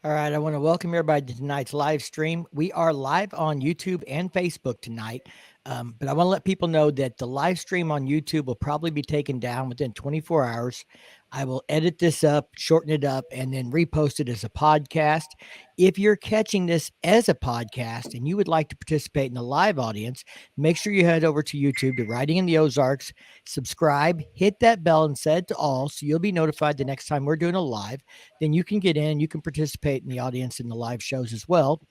All right, I want to welcome everybody to tonight's live stream. We are live on YouTube and Facebook tonight, but I want to let people know that the live stream on YouTube will probably be taken down within 24 hours. I will edit this up, shorten it up, and then repost it as a podcast. If you're catching this as a podcast and you would like to participate in the live audience, make sure you head over to YouTube to Riding in the Ozarks, subscribe, hit that bell and set it to all so you'll be notified the next time we're doing a live. Then you can get in, you can participate in the audience in the live shows as well.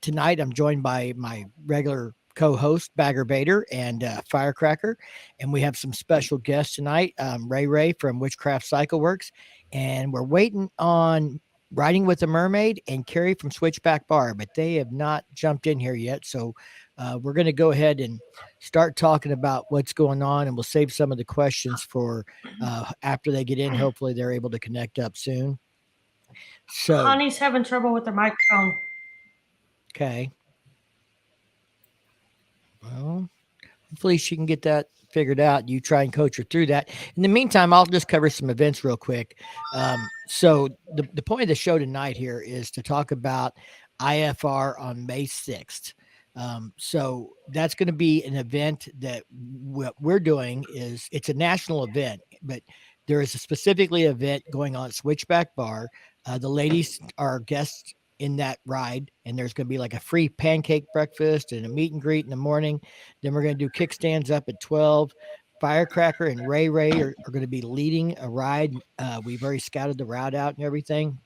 Tonight, I'm joined by my regular co-host Bagger Bader and Firecracker, and we have some special guests tonight, Rae Rae from Witchcraft Cycle Works, and we're waiting on Riding with the Mermaid and Kerri from Switchback Bar, but they have not jumped in here yet. So we're going to go ahead and start talking about what's going on, and we'll save some of the questions for after they get in. Hopefully they're able to connect up soon. So Hanni's having trouble with her microphone. Okay. Well, hopefully she can get that figured out. You try and coach her through that. In the meantime, I'll just cover some events real quick. So the point of the show tonight here is to talk about IFR on May 6th. So that's going to be an event that what we're doing is it's a national event, but there is a specifically event going on at Switchback Bar. The ladies are guests in that ride, and there's going to be like a free pancake breakfast and a meet and greet in the morning. Then we're going to do kickstands up at 12. Firecracker and Rae Rae are going to be leading a ride. We've already scouted the route out and everything,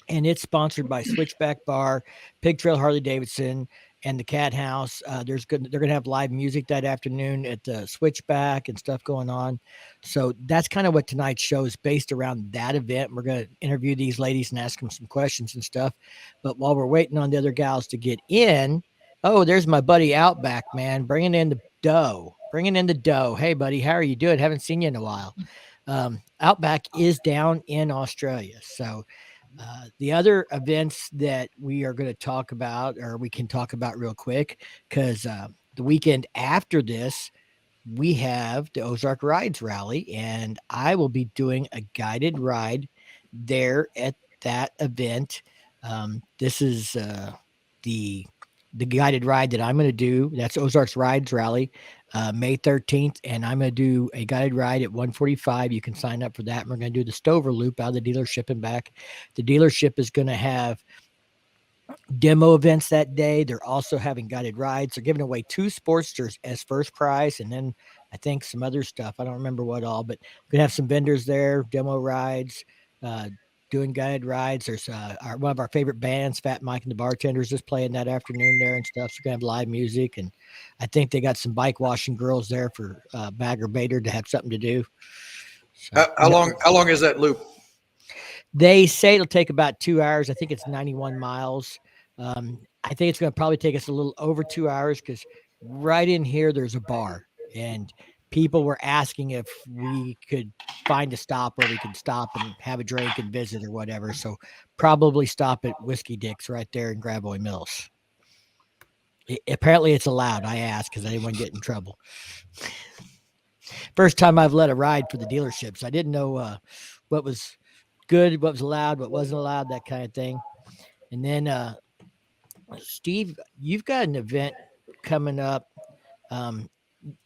and it's sponsored by Switchback Bar, Pig Trail Harley-Davidson, and the Cat House. They're going to have live music that afternoon at the Switchback and stuff going on. So that's kind of what tonight's show is based around, that event. We're going to interview these ladies and ask them some questions and stuff. But while we're waiting on the other gals to get in, oh, there's my buddy Outback, man, bringing in the dough. Hey, buddy, how are you doing? Haven't seen you in a while. Outback is down in Australia. So the other events that we are going to talk about, or we can talk about real quick, because the weekend after this, we have the Ozark Rides Rally, and I will be doing a guided ride there at that event. This is the guided ride that I'm going to do. That's Ozarks Rides Rally, May 13th, and I'm going to do a guided ride at 1:45. You can sign up for that. And we're going to do the Stover Loop out of the dealership and back. The dealership is going to have demo events that day. They're also having guided rides. They're giving away 2 Sportsters as first prize, and then I think some other stuff. I don't remember what all, but we're going to have some vendors there, demo rides, doing guided rides. There's one of our favorite bands, Fat Mike and the Bartenders, is playing that afternoon there and stuff. So we're going to have live music, and I think they got some bike washing girls there for Bagger Bader to have something to do. So, how long is that loop? They say it'll take about 2 hours. I think it's 91 miles. I think it's going to probably take us a little over 2 hours, because right in here there's a bar, and people were asking if we could find a stop where we could stop and have a drink and visit or whatever. So probably stop at Whiskey Dick's right there in Gravois Mills. Apparently it's allowed. I asked because I didn't want to get in trouble. First time I've led a ride for the dealerships. I didn't know what was good, what was allowed, what wasn't allowed, that kind of thing. And then Steve, you've got an event coming up,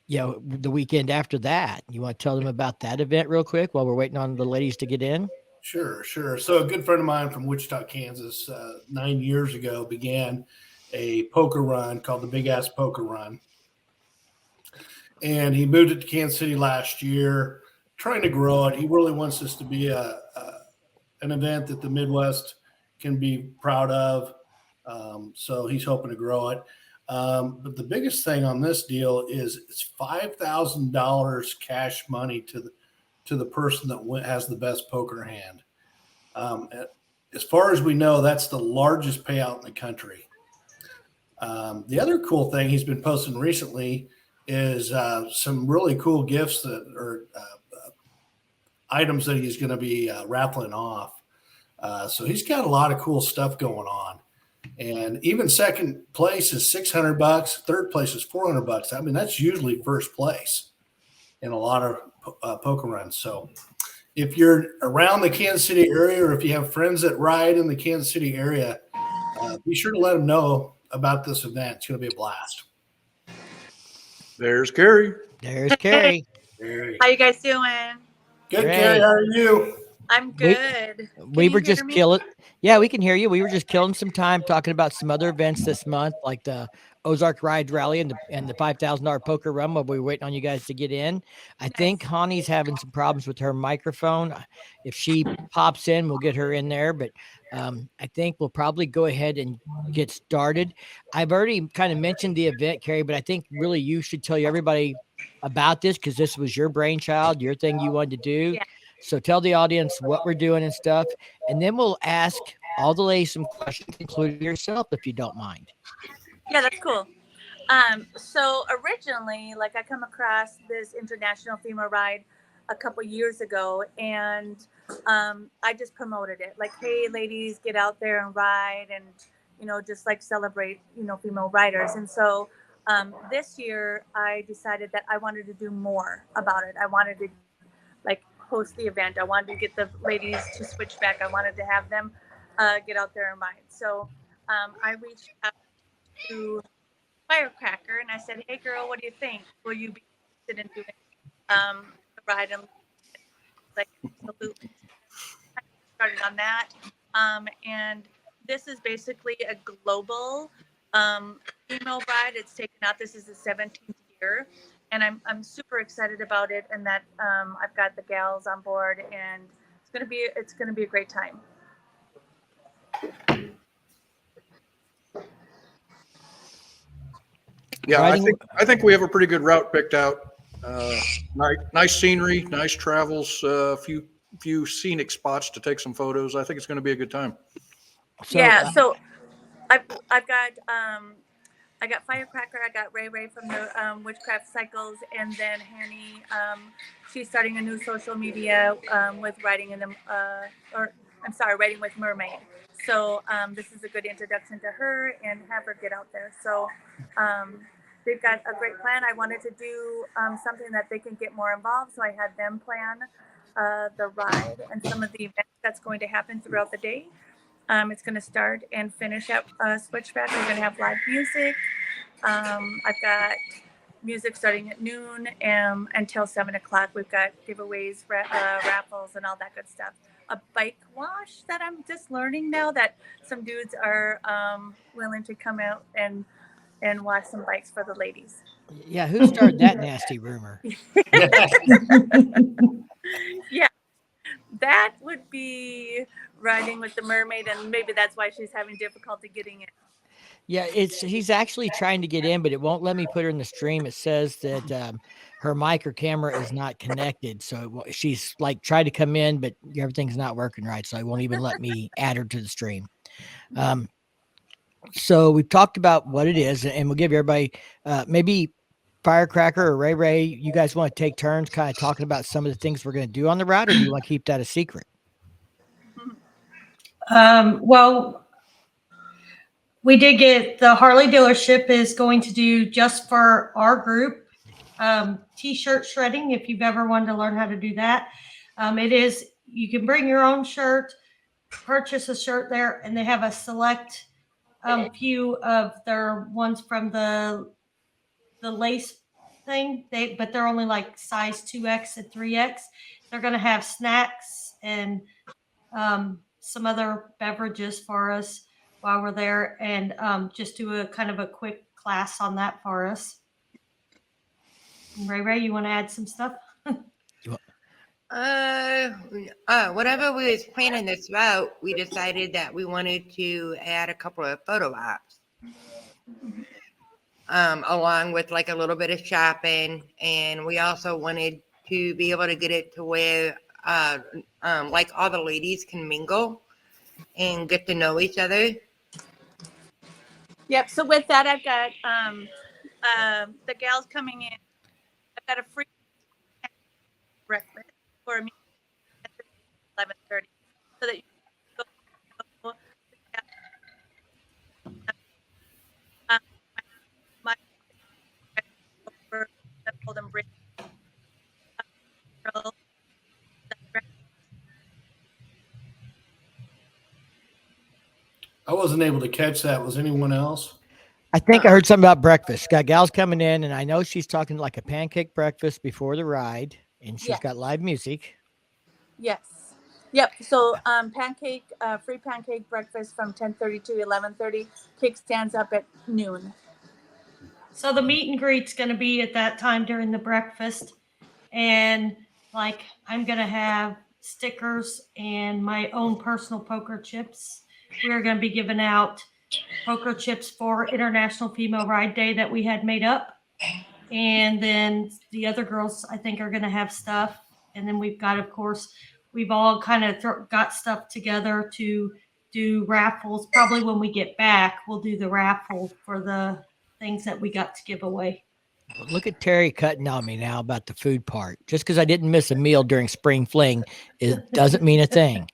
the weekend after that. You want to tell them about that event real quick while we're waiting on the ladies to get in? Sure. So a good friend of mine from Wichita, Kansas, 9 years ago began a poker run called the Big Ass Poker Run. And he moved it to Kansas City last year, trying to grow it. He really wants this to be an event that the Midwest can be proud of. So he's hoping to grow it. But the biggest thing on this deal is it's $5,000 cash money to the person that has the best poker hand. As far as we know, that's the largest payout in the country. The other cool thing he's been posting recently is some really cool gifts that are items that he's going to be raffling off. So he's got a lot of cool stuff going on. And even second place is $600. Third place is $400. I mean, that's usually first place in a lot of poker runs. So if you're around the Kansas City area, or if you have friends that ride in the Kansas City area, be sure to let them know about this event. It's going to be a blast. There's Kerri. There's Kerri. Kerri. How you guys doing? Good, Great. Kerri. How are you? I'm good. We were just me? killing. Yeah, we can hear you. We were just killing some time talking about some other events this month, like the Ozark Ride Rally and the $5,000 poker run. While we were waiting on you guys to get in, I think Hanni's having some problems with her microphone. If she pops in, we'll get her in there. But I think we'll probably go ahead and get started. I've already kind of mentioned the event, Kerri, but I think really you should tell everybody about this because this was your brainchild, your thing you wanted to do. Yeah. So tell the audience what we're doing and stuff, and then we'll ask all the ladies some questions, including yourself, if you don't mind. Yeah, that's cool. So originally, like, I come across this international female ride a couple years ago, and I just promoted it. Like, hey, ladies, get out there and ride, and just like celebrate, female riders. And so this year, I decided that I wanted to do more about it. I wanted to host the event. I wanted to get the ladies to switch back. I wanted to have them get out there and ride. So I reached out to Firecracker and I said, hey girl, what do you think? Will you be interested in doing the ride? And like, absolutely. I started on that. And this is basically a global female ride. It's taken out. This is the 17th year. And I'm super excited about it, and that I've got the gals on board, and it's gonna be a great time. Yeah, I think we have a pretty good route picked out. Nice scenery, nice travels, a few scenic spots to take some photos. I think it's going to be a good time. So I've got I got Firecracker, I got Rae Rae from the Witchcraft Cycles, and then Hanni, she's starting a new social media with riding riding with Mermaid. So this is a good introduction to her and have her get out there. So they've got a great plan. I wanted to do something that they can get more involved, so I had them plan the ride and some of the events that's going to happen throughout the day. It's going to start and finish at Switchback. We're going to have live music. I've got music starting at noon until 7 o'clock. We've got giveaways, raffles, and all that good stuff. A bike wash that I'm just learning now that some dudes are willing to come out and wash some bikes for the ladies. Yeah, who started that nasty rumor? Yeah, that would be riding with the Mermaid, and maybe that's why she's having difficulty getting in. Yeah, he's actually trying to get in, but it won't let me put her in the stream. It says that her mic or camera is not connected. So she's like tried to come in, but everything's not working right. So it won't even let me add her to the stream. So we've talked about what it is, and we'll give everybody maybe Firecracker or Rae Rae, you guys want to take turns kind of talking about some of the things we're going to do on the ride, or do you want to keep that a secret? Well, we did get the Harley dealership is going to do just for our group t-shirt shredding. If you've ever wanted to learn how to do that, you can bring your own shirt, purchase a shirt there, and they have a select few of their ones from the lace thing. But they're only like size 2X and 3X. They're going to have snacks and some other beverages for us while we're there, and just do a kind of a quick class on that for us. Rae Rae, you want to add some stuff? Whenever we was planning this route, we decided that we wanted to add a couple of photo ops, along with like a little bit of shopping, and we also wanted to be able to get it to where like all the ladies can mingle and get to know each other. Yep. So with that, I've got the gals coming in. I've got a free breakfast for me at 11:30, so that you can go. My Golden Bridge. wasn't able to catch that. Was anyone else? I think I heard something about breakfast. Got gals coming in, and I know she's talking like a pancake breakfast before the ride, and she's Yes. got live music. Yes. Yep. So free pancake breakfast from 10:30 to 11:30. Cake stands up at noon. So the meet and greet's going to be at that time during the breakfast. And like, I'm going to have stickers and my own personal poker chips. We're going to be giving out poker chips for International Female Ride Day that we had made up. And then the other girls, I think, are going to have stuff. And then we've got, of course, we've all kind of got stuff together to do raffles. Probably when we get back, we'll do the raffle for the things that we got to give away. Look at Terry cutting on me now about the food part. Just because I didn't miss a meal during spring fling, it doesn't mean a thing.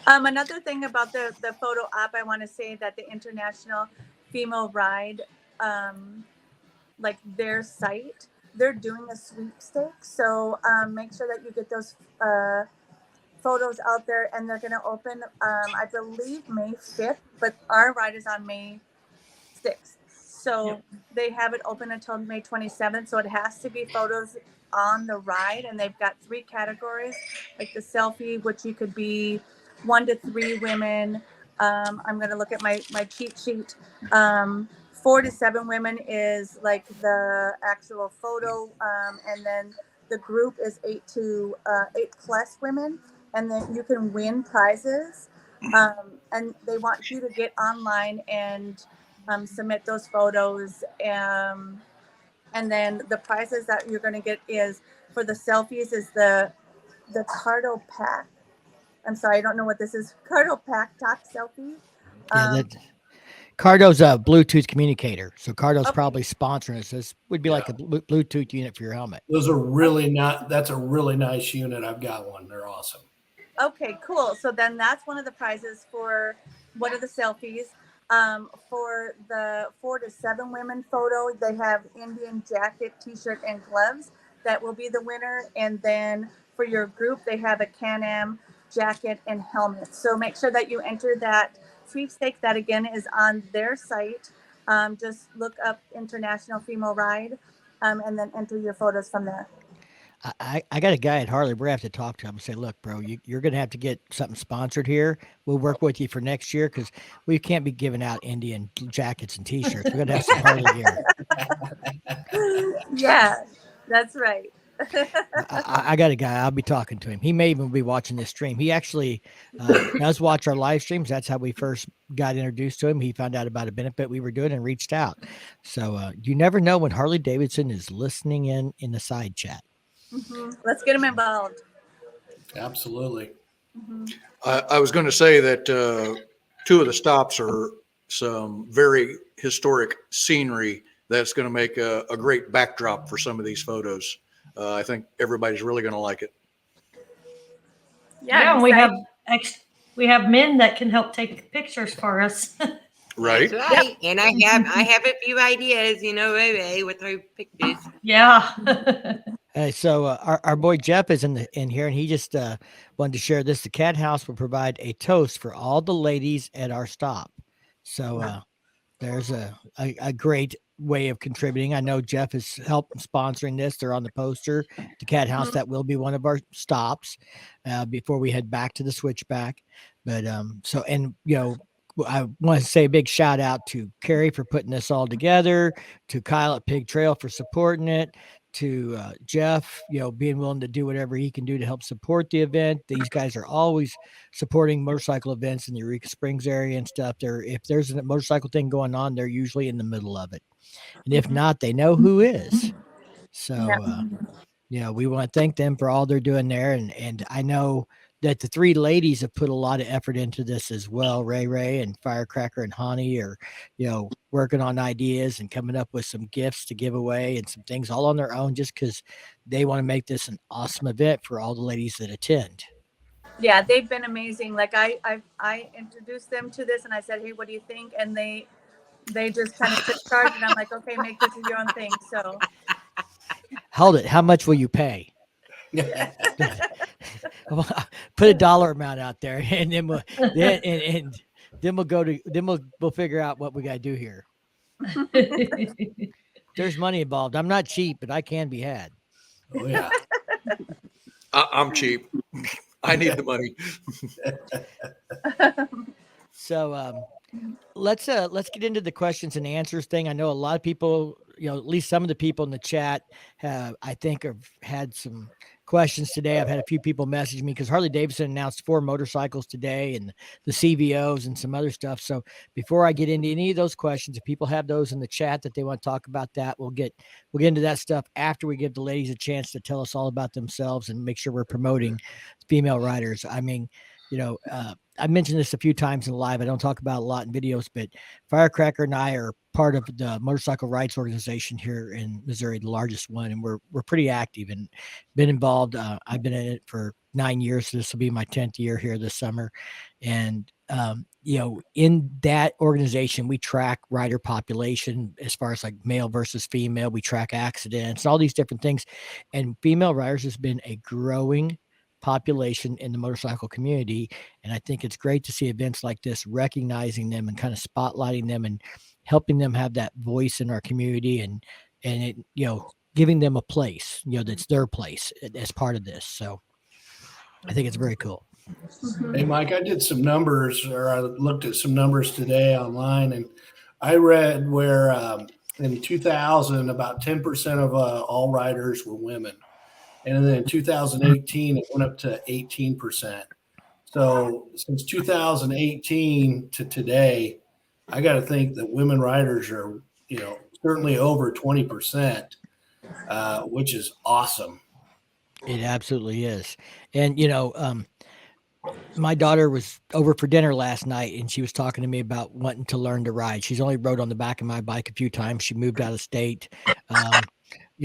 Another thing about the photo op, I want to say that the International Female Ride, like their site, they're doing a sweepstakes. So make sure that you get those photos out there, and they're going to open, I believe, May 5th, but our ride is on May 6th. So they have it open until May 27th. So it has to be photos on the ride, and they've got 3 categories, like the selfie, which you could be 1 to 3 women. I'm going to look at my cheat sheet. 4 to 7 women is like the actual photo, and then the group is 8 plus women, and then you can win prizes. And they want you to get online and submit those photos. And then the prizes that you're going to get is for the selfies is the Cardo Pack. I'm sorry, I don't know what this is. Cardo Pack Talk Selfie. Cardo's a Bluetooth communicator. So Cardo's Okay. probably sponsoring us. This would be like a Bluetooth unit for your helmet. Those are really not. That's a really nice unit. I've got one. They're awesome. Okay, cool. So then that's one of the prizes for one of the selfies. For the 4 to 7 women photo, they have Indian jacket, t-shirt, and gloves. That will be the winner. And then for your group, they have a Can-Am jacket and helmet. So make sure that you enter that sweepstakes. That again is on their site. Just look up International Female Ride, and then enter your photos from there. I got a guy at Harley. We're going to have to talk to him and say, look, bro, you're going to have to get something sponsored here. We'll work with you for next year because we can't be giving out Indian jackets and T-shirts. We're going to have some Harley gear. Yeah, that's right. I got a guy. I'll be talking to him. He may even be watching this stream. He actually does watch our live streams. That's how we first got introduced to him. He found out about a benefit we were doing and reached out. So you never know when Harley-Davidson is listening in the side chat. Mm-hmm. Let's get them involved. Absolutely. Mm-hmm. I was going to say that 2 of the stops are some very historic scenery that's going to make a great backdrop for some of these photos. I think everybody's really going to like it. Yeah, and we have men that can help take pictures for us. Right. That's right. Yep. And I have a few ideas, Rae Rae, with her pictures. Yeah. So our boy Jeff is in here, and he just wanted to share this. The Cat House will provide a toast for all the ladies at our stop. So there's a great way of contributing. I know Jeff is helping sponsoring this. They're on the poster. The Cat House, that will be one of our stops before we head back to the Switchback. But I want to say a big shout out to Kerri for putting this all together, to Kyle at Pig Trail for supporting it, to Jeff, being willing to do whatever he can do to help support the event. These guys are always supporting motorcycle events in the Eureka Springs area and stuff. If there's a motorcycle thing going on, they're usually in the middle of it. And if not, they know who is. So, we want to thank them for all they're doing there. And I know that the 3 ladies have put a lot of effort into this as well. Rae Rae and Firecracker and Hanni are, working on ideas and coming up with some gifts to give away and some things all on their own, just because they want to make this an awesome event for all the ladies that attend. Yeah, they've been amazing. Like I introduced them to this, and I said, hey, what do you think? And they just kind of took charge, and I'm like, okay, make this your own thing. So hold it. How much will you pay? Put a dollar amount out there, and then then we'll figure out what we got to do here. There's money involved. I'm not cheap, but I can be had. Oh yeah. I'm cheap. I need the money. So let's get into the questions and answers thing. I know a lot of people, at least some of the people in the chat I think have had some questions today. I've had a few people message me because Harley-Davidson announced 4 motorcycles today and the CVOs and some other stuff. So before I get into any of those questions, if people have those in the chat that they want to talk about that, we'll get into that stuff after we give the ladies a chance to tell us all about themselves and make sure we're promoting female riders. I mean, I mentioned this a few times in live. I don't talk about it a lot in videos, but Firecracker and I are part of the motorcycle rights organization here in Missouri, the largest one, and we're pretty active and been involved. I've been in it for 9 years. So this will be my 10th year here this summer, and in that organization, we track rider population as far as like male versus female. We track accidents, all these different things, and female riders has been a growing population in the motorcycle community. And I think it's great to see events like this, recognizing them and kind of spotlighting them and helping them have that voice in our community and it, giving them a place, that's their place as part of this. So I think it's very cool. Hey, Mike, I did some numbers, or I looked at some numbers today online, and I read where in 2000, about 10% of all riders were women. And then in 2018, it went up to 18%. So since 2018 to today, I got to think that women riders are, certainly over 20%, which is awesome. It absolutely is. And, my daughter was over for dinner last night and she was talking to me about wanting to learn to ride. She's only rode on the back of my bike a few times. She moved out of state.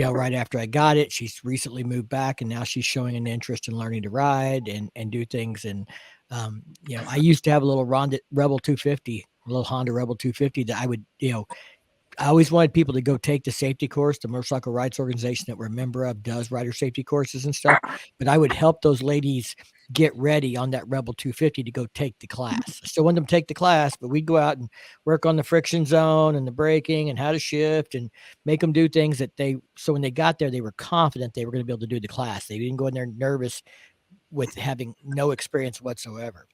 Right after I got it, she's recently moved back and now she's showing an interest in learning to ride and do things. And, I used to have a little Rebel 250, a little Honda Rebel 250 that I would, I always wanted people to go take the safety course. The motorcycle rights organization that we're a member of does rider safety courses and stuff, but I would help those ladies get ready on that Rebel 250 to go take the class. I still want them to take the class, but we'd go out and work on the friction zone and the braking and how to shift and make them do things so when they got there, they were confident they were going to be able to do the class. They didn't go in there nervous with having no experience whatsoever.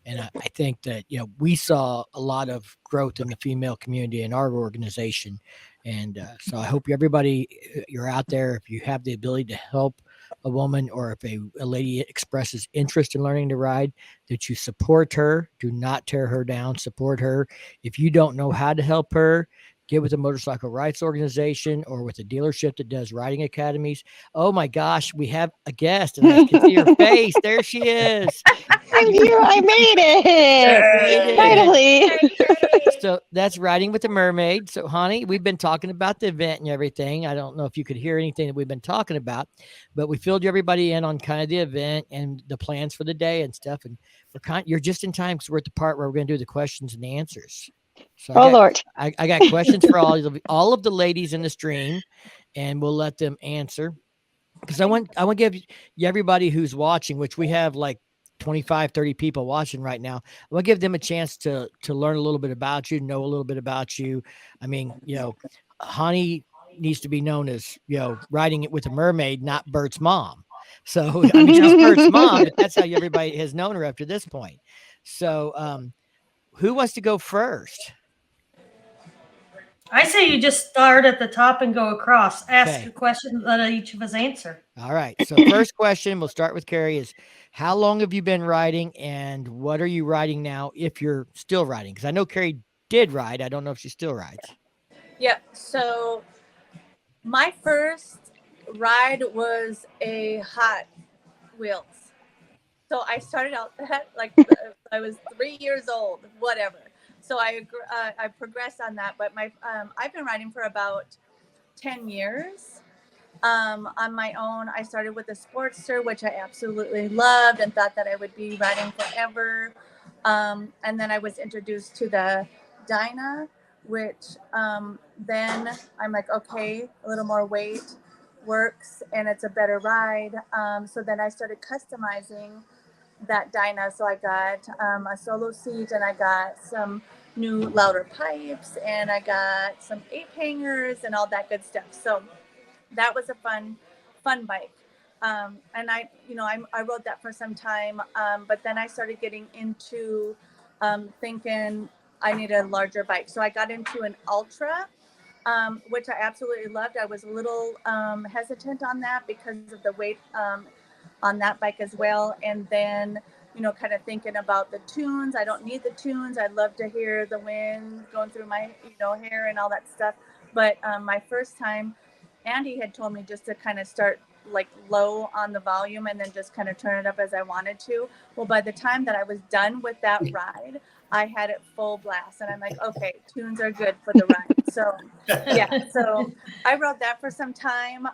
And I think that, we saw a lot of growth in the female community in our organization. And so I hope everybody, you're out there, if you have the ability to help a woman or if a lady expresses interest in learning to ride, that you support her, do not tear her down, support her. If you don't know how to help her, get with a motorcycle rights organization or with a dealership that does riding academies. Oh my gosh, we have a guest and I can see her face. There she is. Thank you. I made it. Finally. So that's Riding with the Mermaid. So Hanni, we've been talking about the event and everything. I don't know if you could hear anything that we've been talking about, but we filled everybody in on kind of the event and the plans for the day and stuff. And you're just in time because we're at the part where we're going to do the questions and the answers. So Lord. I got questions for all of the ladies in the stream, and we'll let them answer. Because I want to give everybody who's watching, which we have like 25, 30 people watching right now. I want to give them a chance to learn a little bit about you, know a little bit about you. I mean, Hanni needs to be known as, riding it with a mermaid, not Bert's mom. So I mean, she's Bert's mom, but that's how everybody has known her after this point. So, who wants to go first? I say you just start at the top and go across. Ask Okay. a question, let each of us answer. All right. So first question, we'll start with Kerri, is how long have you been riding and what are you riding now if you're still riding? Because I know Kerri did ride. I don't know if she still rides. Yep. So my first ride was a Hot Wheels. So I started out that I was 3 years old, whatever. So I progressed on that, but I've been riding for about 10 years on my own. I started with a Sportster, which I absolutely loved and thought that I would be riding forever. And then I was introduced to the Dyna, which then I'm like, okay, a little more weight. works and it's a better ride. So then I started customizing that Dyna. So I got a solo seat, and I got some new louder pipes, and I got some ape hangers and all that good stuff. So that was a fun bike. And I rode that for some time, but then I started getting into thinking I need a larger bike. So I got into an Ultra, which I absolutely loved. I was a little hesitant on that because of the weight on that bike as well. And then, kind of thinking about the tunes. I don't need the tunes. I'd love to hear the wind going through my, hair and all that stuff. But my first time, Andy had told me just to kind of start like low on the volume and then just kind of turn it up as I wanted to. Well, by the time that I was done with that ride, I had it full blast, and I'm like, okay, tunes are good for the ride. So yeah, so I rode that for some time.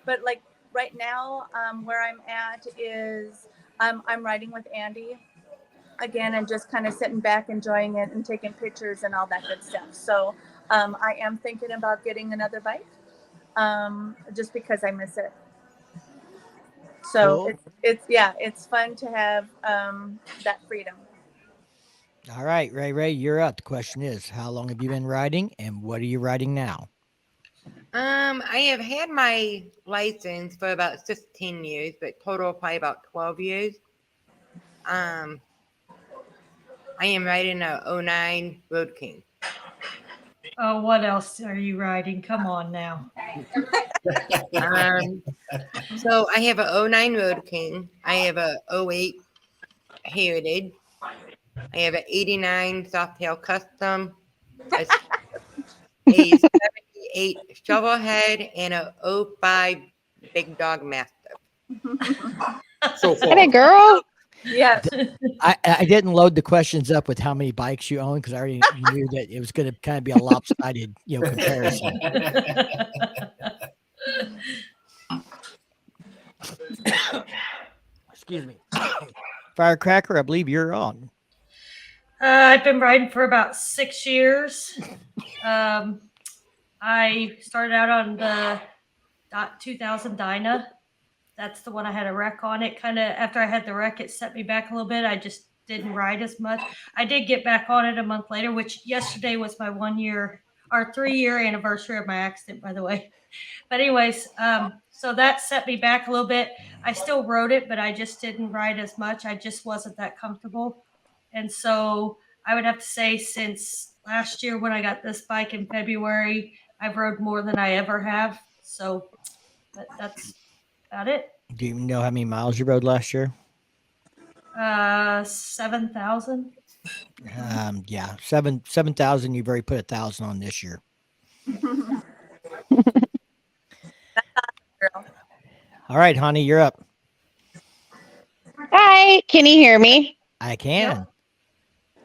But like right now, where I'm at is I'm riding with Andy again, and just kind of sitting back, enjoying it and taking pictures and all that good stuff. So I am thinking about getting another bike, just because I miss it. So Cool. it's fun to have that freedom. All right, Ray, you're up. The question is, how long have you been riding, and what are you riding now? I have had my license for about 16 years, but total probably about 12 years. I am riding a 09 Road King. Oh, what else are you riding? Come on now. So I have a 09 Road King. I have a 08 Heritage. I have an 89 Softail Custom, a 78 Shovelhead, and a 05 Big Dog Mastiff. So far. What a girl. Yes. I didn't load the questions up with how many bikes you own because I already knew that it was going to kind of be a lopsided, comparison. Excuse me. Firecracker, I believe you're on. I've been riding for about 6 years. I started out on the 2000 Dyna. That's the one I had a wreck on it. Kind of after I had the wreck, it set me back a little bit. I just didn't ride as much. I did get back on it a month later, which yesterday was my 3-year anniversary of my accident, by the way. But anyways, so that set me back a little bit. I still rode it, but I just didn't ride as much. I just wasn't that comfortable. And so I would have to say since last year when I got this bike in February, I've rode more than I ever have. So that's about it. Do you know how many miles you rode last year? 7,000. Yeah, 7,000. You've already put 1,000 on this year. All right, Hanni, you're up. Hi, can you hear me? I can.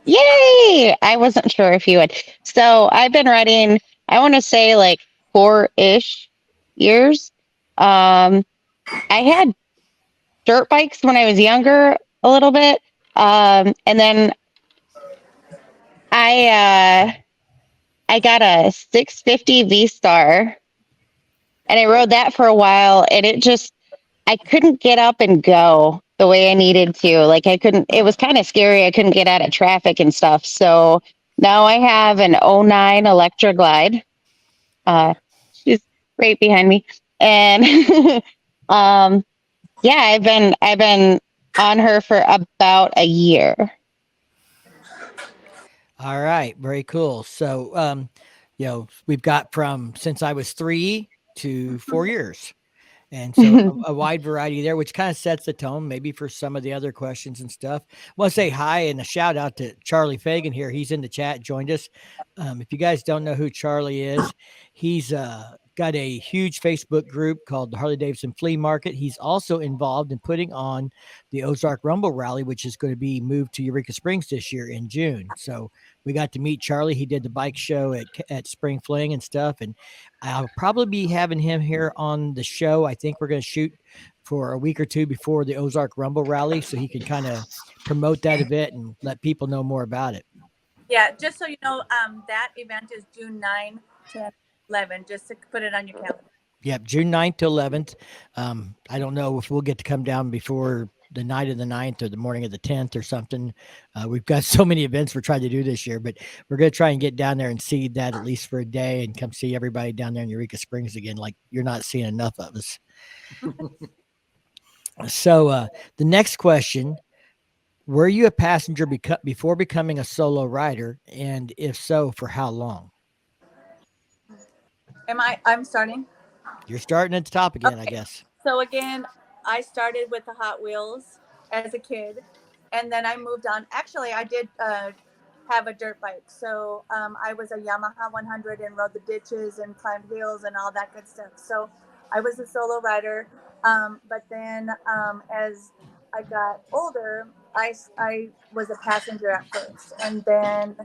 Yay! I wasn't sure if you would. So I've been riding, I want to say like 4-ish years. I had dirt bikes when I was younger a little bit. And then I got a 650 V-Star and I rode that for a while, and I couldn't get up and go the way I needed to. Like it was kind of scary. I couldn't get out of traffic and stuff. So now I have an 09 Electra Glide. She's right behind me. And yeah, I've been on her for about a year. All right, very cool. So, we've got from since I was 3 to 4 years. And so a wide variety there, which kind of sets the tone maybe for some of the other questions and stuff. I want to say hi and a shout out to Charlie Fagan here. He's in the chat, joined us. If you guys don't know who Charlie is, he's got a huge Facebook group called the Harley-Davidson Flea Market. He's also involved in putting on the Ozark Rumble Rally, which is going to be moved to Eureka Springs this year in June. So we got to meet Charlie. He did the bike show at Spring Fling and stuff. And I'll probably be having him here on the show. I think we're going to shoot for a week or two before the Ozark Rumble Rally so he can kind of promote that event and let people know more about it. Yeah, just so you know, that event is June 9, 10, 11, just to put it on your calendar. Yep, June 9th to 11th. I don't know if we'll get to come down before the night of the 9th or the morning of the 10th or something. We've got so many events we're trying to do this year, but we're going to try and get down there and see that at least for a day and come see everybody down there in Eureka Springs again. Like you're not seeing enough of us. So the next question, were you a passenger before becoming a solo rider? And if so, for how long? I'm starting. You're starting at the top again, I Okay. guess. So again, I started with the Hot Wheels as a kid, and then I moved on. Actually, I did have a dirt bike. So I was a Yamaha 100 and rode the ditches and climbed hills and all that good stuff. So I was a solo rider. But then as I got older, I was a passenger at first, and then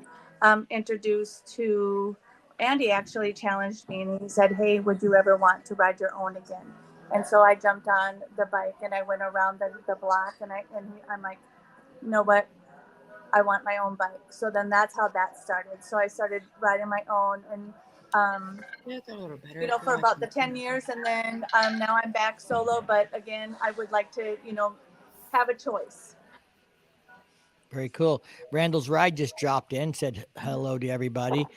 introduced to Andy actually challenged me and he said, "Hey, would you ever want to ride your own again?" And so I jumped on the bike and I went around the block and I'm like, you know what? I want my own bike. So then that's how that started. So I started riding my own and, That's a little better. you know, for about the 10 years. And then now I'm back solo. But again, I would like to, you know, have a choice. Very cool. Randall's Ride just dropped in, said hello to everybody.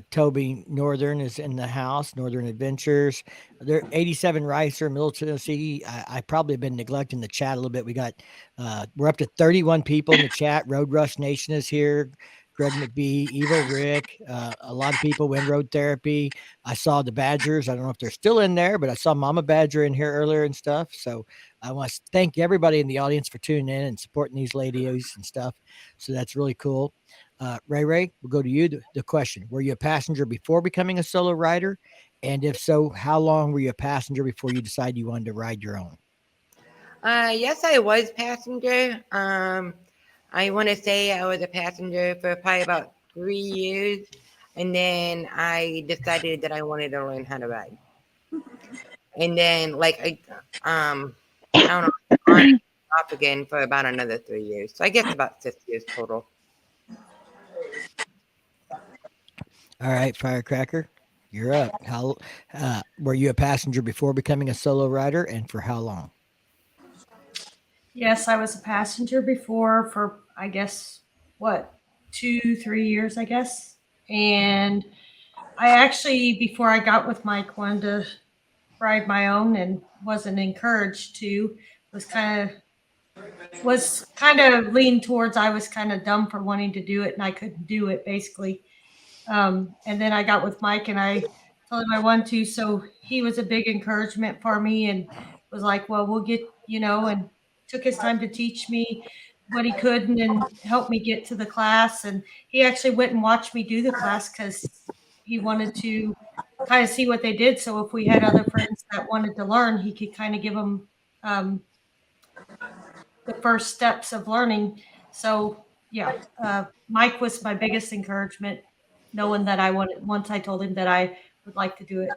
Toby Northern is in the house, Northern Adventures. They're 87 Ricer, Middle Tennessee. I probably have been neglecting the chat a little bit. We're up to 31 people in the chat. Road Rush Nation is here. Greg McBee, Evil Rick, a lot of people, Wind Road Therapy. I saw the Badgers. I don't know if they're still in there, but I saw Mama Badger in here earlier and stuff. So I want to thank everybody in the audience for tuning in and supporting these ladies and stuff. So that's really cool. Rae Rae, we'll go to you. The question, were you a passenger before becoming a solo rider? And if so, how long were you a passenger before you decided you wanted to ride your own? Yes, I was passenger. I want to say I was a passenger for probably about 3 years, and then I decided that I wanted to learn how to ride. And then, I don't know, on and off again for about another 3 years. So I guess about 6 years total. All right, Firecracker, you're up. How were you a passenger before becoming a solo rider, and for how long? Yes, I was a passenger before for, I guess, 2-3 years, I guess. And I actually, before I got with Mike, wanted to ride my own and wasn't encouraged to. Was kind of leaned towards I was kind of dumb for wanting to do it and I couldn't do it basically. And then I got with Mike and I told him I wanted to. So he was a big encouragement for me and was like, well, we'll get, and took his time to teach me what he could and then help me get to the class. And he actually went and watched me do the class because he wanted to kind of see what they did. So if we had other friends that wanted to learn, he could kind of give them the first steps of learning. So yeah, Mike was my biggest encouragement, knowing that I wanted, once I told him that I would like to do it.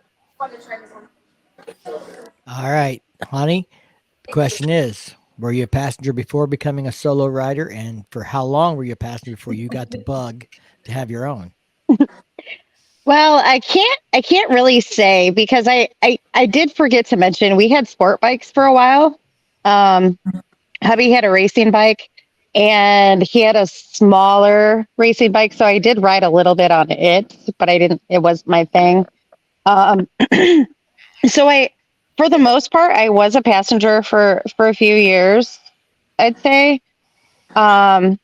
All right, Hanni, the question is, were you a passenger before becoming a solo rider, and for how long were you a passenger before you got the bug to have your own? Well, I can't really say because I did forget to mention we had sport bikes for a while. Hubby had a racing bike and he had a smaller racing bike. So I did ride a little bit on it, but it wasn't my thing. So for the most part, I was a passenger for a few years, I'd say. But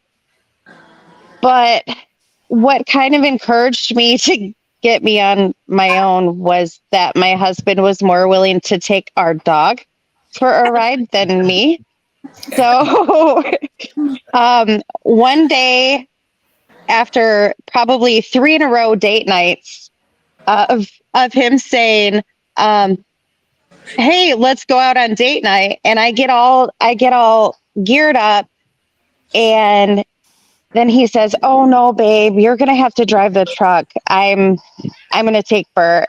what kind of encouraged me to get me on my own was that my husband was more willing to take our dog for a ride than me. So one day after probably 3 in a row date nights of him saying, hey, let's go out on date night. And I get all geared up and then he says, oh no, babe, you're going to have to drive the truck. I'm going to take Bert.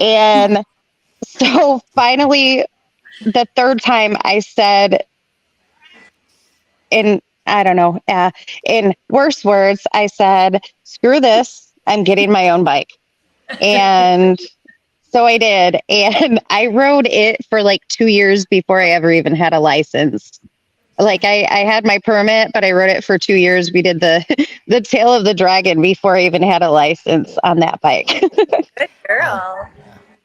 And so finally the third time I said, in worse words, I said, screw this, I'm getting my own bike. And So I did. And I rode it for like 2 years before I ever even had a license. Like I had my permit, but I rode it for 2 years. We did the tail of the dragon before I even had a license on that bike. Good girl.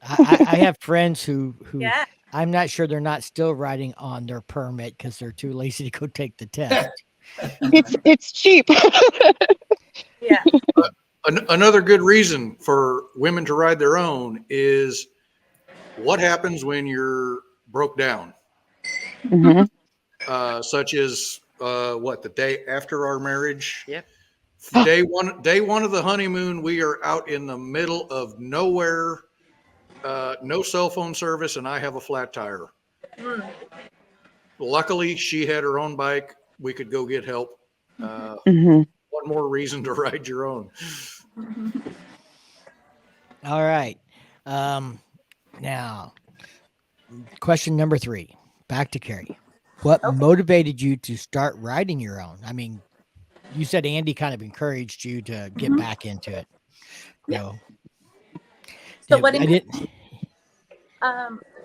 I have friends who Yeah. I'm not sure they're not still riding on their permit because they're too lazy to go take the test. It's cheap. Yeah. Another good reason for women to ride their own is what happens when you're broke down, Mhm. such as the day after our marriage. Yep. Day one of the honeymoon, we are out in the middle of nowhere, no cell phone service, and I have a flat tire. Mm. Luckily, she had her own bike. We could go get help. Mhm. One more reason to ride your own. All right. Now, question number 3. Back to Kerri. What motivated you to start riding your own? I mean, you said Andy kind of encouraged you to get back into it. Yeah. No. So Yeah, what? I didn't.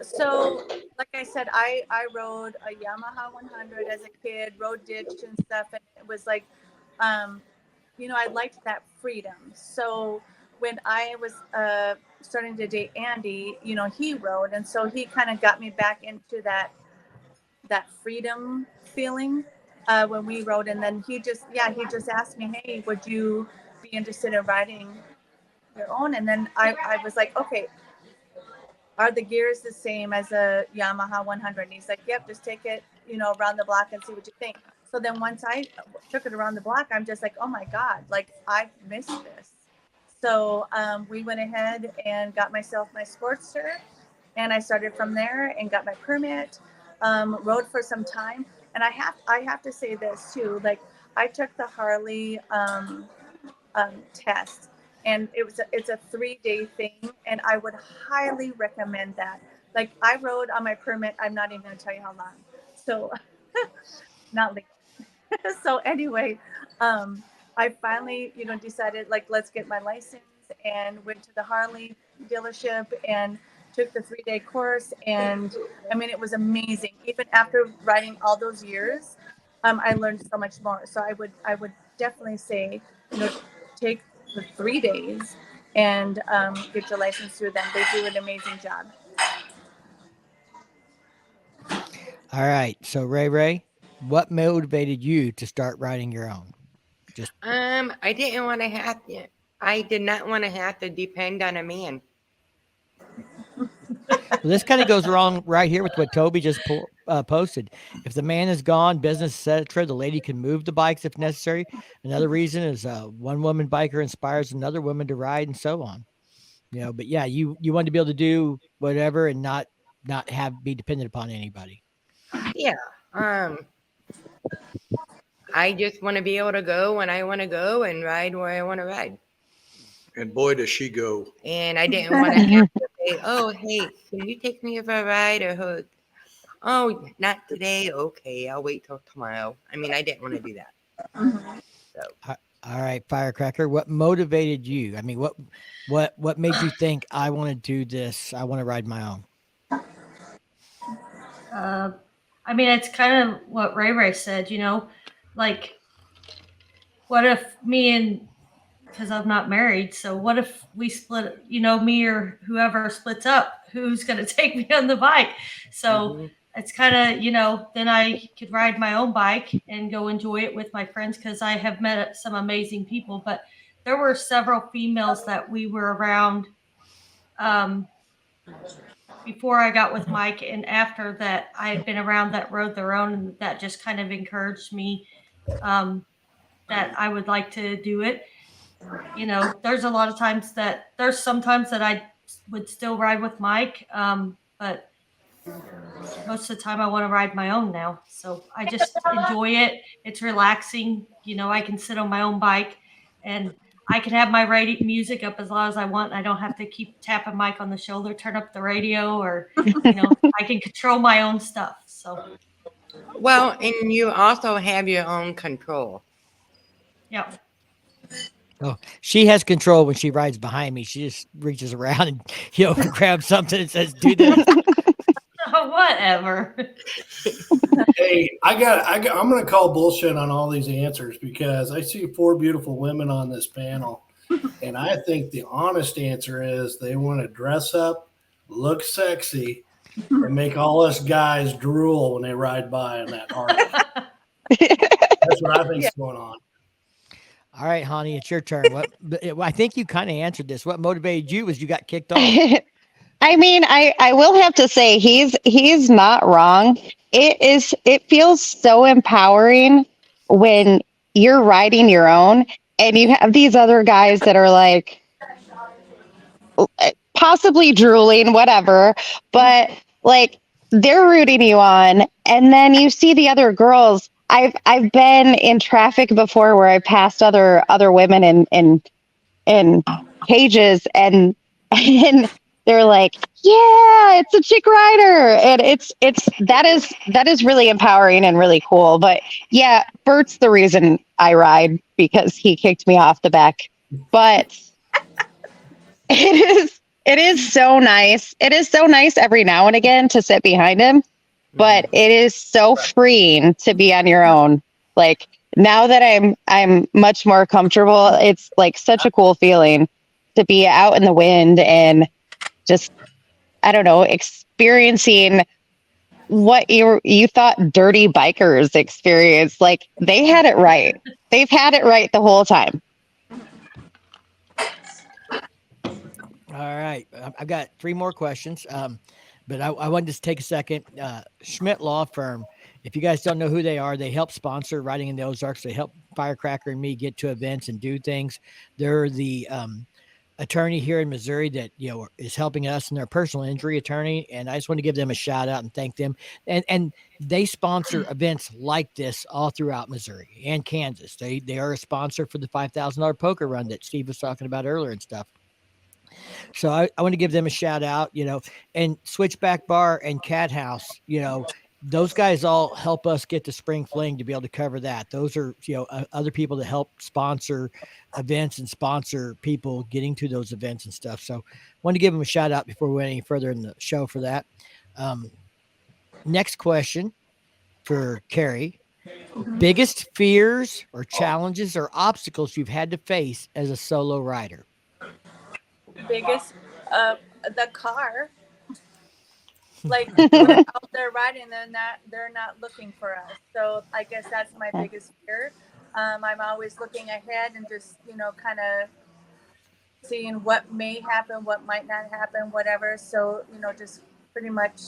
So like I said, I rode a Yamaha 100 as a kid, rode ditch and stuff, and it was like, I liked that freedom. So when I was starting to date Andy, he rode, and so he kind of got me back into that freedom feeling when we rode. And then he just asked me, hey, would you be interested in riding your own? And then I was like, okay, are the gears the same as a Yamaha 100? And he's like, yep, just take it, around the block and see what you think. So then once I took it around the block, I'm just like, oh my God, like I missed this. So we went ahead and got myself my Sportster, and I started from there and got my permit, rode for some time. And I have to say this too, like I took the Harley test, and it's a 3-day thing, and I would highly recommend that. Like I rode on my permit, I'm not even gonna tell you how long. So not legal. So anyway, I finally, decided like let's get my license, and went to the Harley dealership and took the 3-day course. And I mean, it was amazing. Even after riding all those years, I learned so much more. So I would definitely say, take the 3 days and get your license through them. They do an amazing job. All right. So Rae Rae, what motivated you to start riding your own? I didn't want to have to. I did not want to have to depend on a man. Well, this kind of goes wrong right here with what Toby just posted. If the man is gone, business, etc., the lady can move the bikes if necessary. Another reason is one woman biker inspires another woman to ride, and so on. But yeah, you want to be able to do whatever and not be dependent upon anybody. Yeah. I just want to be able to go when I want to go and ride where I want to ride. And boy, does she go. And I didn't want to have to say, oh, hey, can you take me for a ride? Or, oh, not today. Okay, I'll wait till tomorrow. I mean, I didn't want to do that. So. All right, Firecracker, what motivated you? I mean, what made you think I want to do this? I want to ride my own. I mean, it's kind of what Rae Rae said, like, what if because I'm not married, so what if we split, me or whoever splits up, who's going to take me on the bike? So it's kind of, then I could ride my own bike and go enjoy it with my friends, because I have met some amazing people. But there were several females that we were around before I got with Mike, and after that I had been around that rode their own, and that just kind of encouraged me that I would like to do it. There's sometimes that I would still ride with Mike, but most of the time I want to ride my own now. So I just enjoy it. It's relaxing. I can sit on my own bike, and I can have my music up as loud as I want. I don't have to keep tapping Mike on the shoulder, turn up the radio, or, I can control my own stuff. So. Well, and you also have your own control. Yeah. Oh, she has control when she rides behind me. She just reaches around and grabs something and says, "Do this." Oh, whatever. Hey, I'm going to call bullshit on all these answers because I see 4 beautiful women on this panel. And I think the honest answer is they want to dress up, look sexy, and make all us guys drool when they ride by on that Harley. That's what I think's going on. All right, Hanni, it's your turn. I think you kind of answered this. What motivated you was you got kicked off. I mean, I will have to say he's not wrong. It feels so empowering when you're riding your own and you have these other guys that are like possibly drooling, whatever, but like they're rooting you on, and then you see the other girls. I've been in traffic before where I passed other women in cages and they're like, yeah, it's a chick rider. And that is really empowering and really cool. But yeah, Bert's the reason I ride because he kicked me off the back. But it is so nice. It is so nice every now and again to sit behind him, but it is so freeing to be on your own. Like now that I'm much more comfortable, it's like such a cool feeling to be out in the wind and just, I don't know, experiencing what you thought dirty bikers experience. Like they had it right. They've had it right the whole time. All right. I've got 3 more questions. But I wanted to take a second. Schmidt Law Firm, if you guys don't know who they are, they help sponsor Riding in the Ozarks. They help Firecracker and me get to events and do things. They're the attorney here in Missouri that is helping us in their personal injury attorney, and I just want to give them a shout out and thank them. And they sponsor events like this all throughout Missouri and Kansas. They are a sponsor for the $5,000 poker run that Steve was talking about earlier and stuff. So I want to give them a shout out, and Switchback Bar and Cat House, those guys all help us get to Spring Fling to be able to cover that. Those are, other people that help sponsor events and sponsor people getting to those events and stuff. So I want to give them a shout out before we went any further in the show for that. Next question for Kerri. Biggest fears or challenges or obstacles you've had to face as a solo rider? Biggest, the car. Like we're out there riding, they're not looking for us. So I guess that's my biggest fear. I'm always looking ahead and just kind of seeing what may happen, what might not happen, whatever. So just pretty much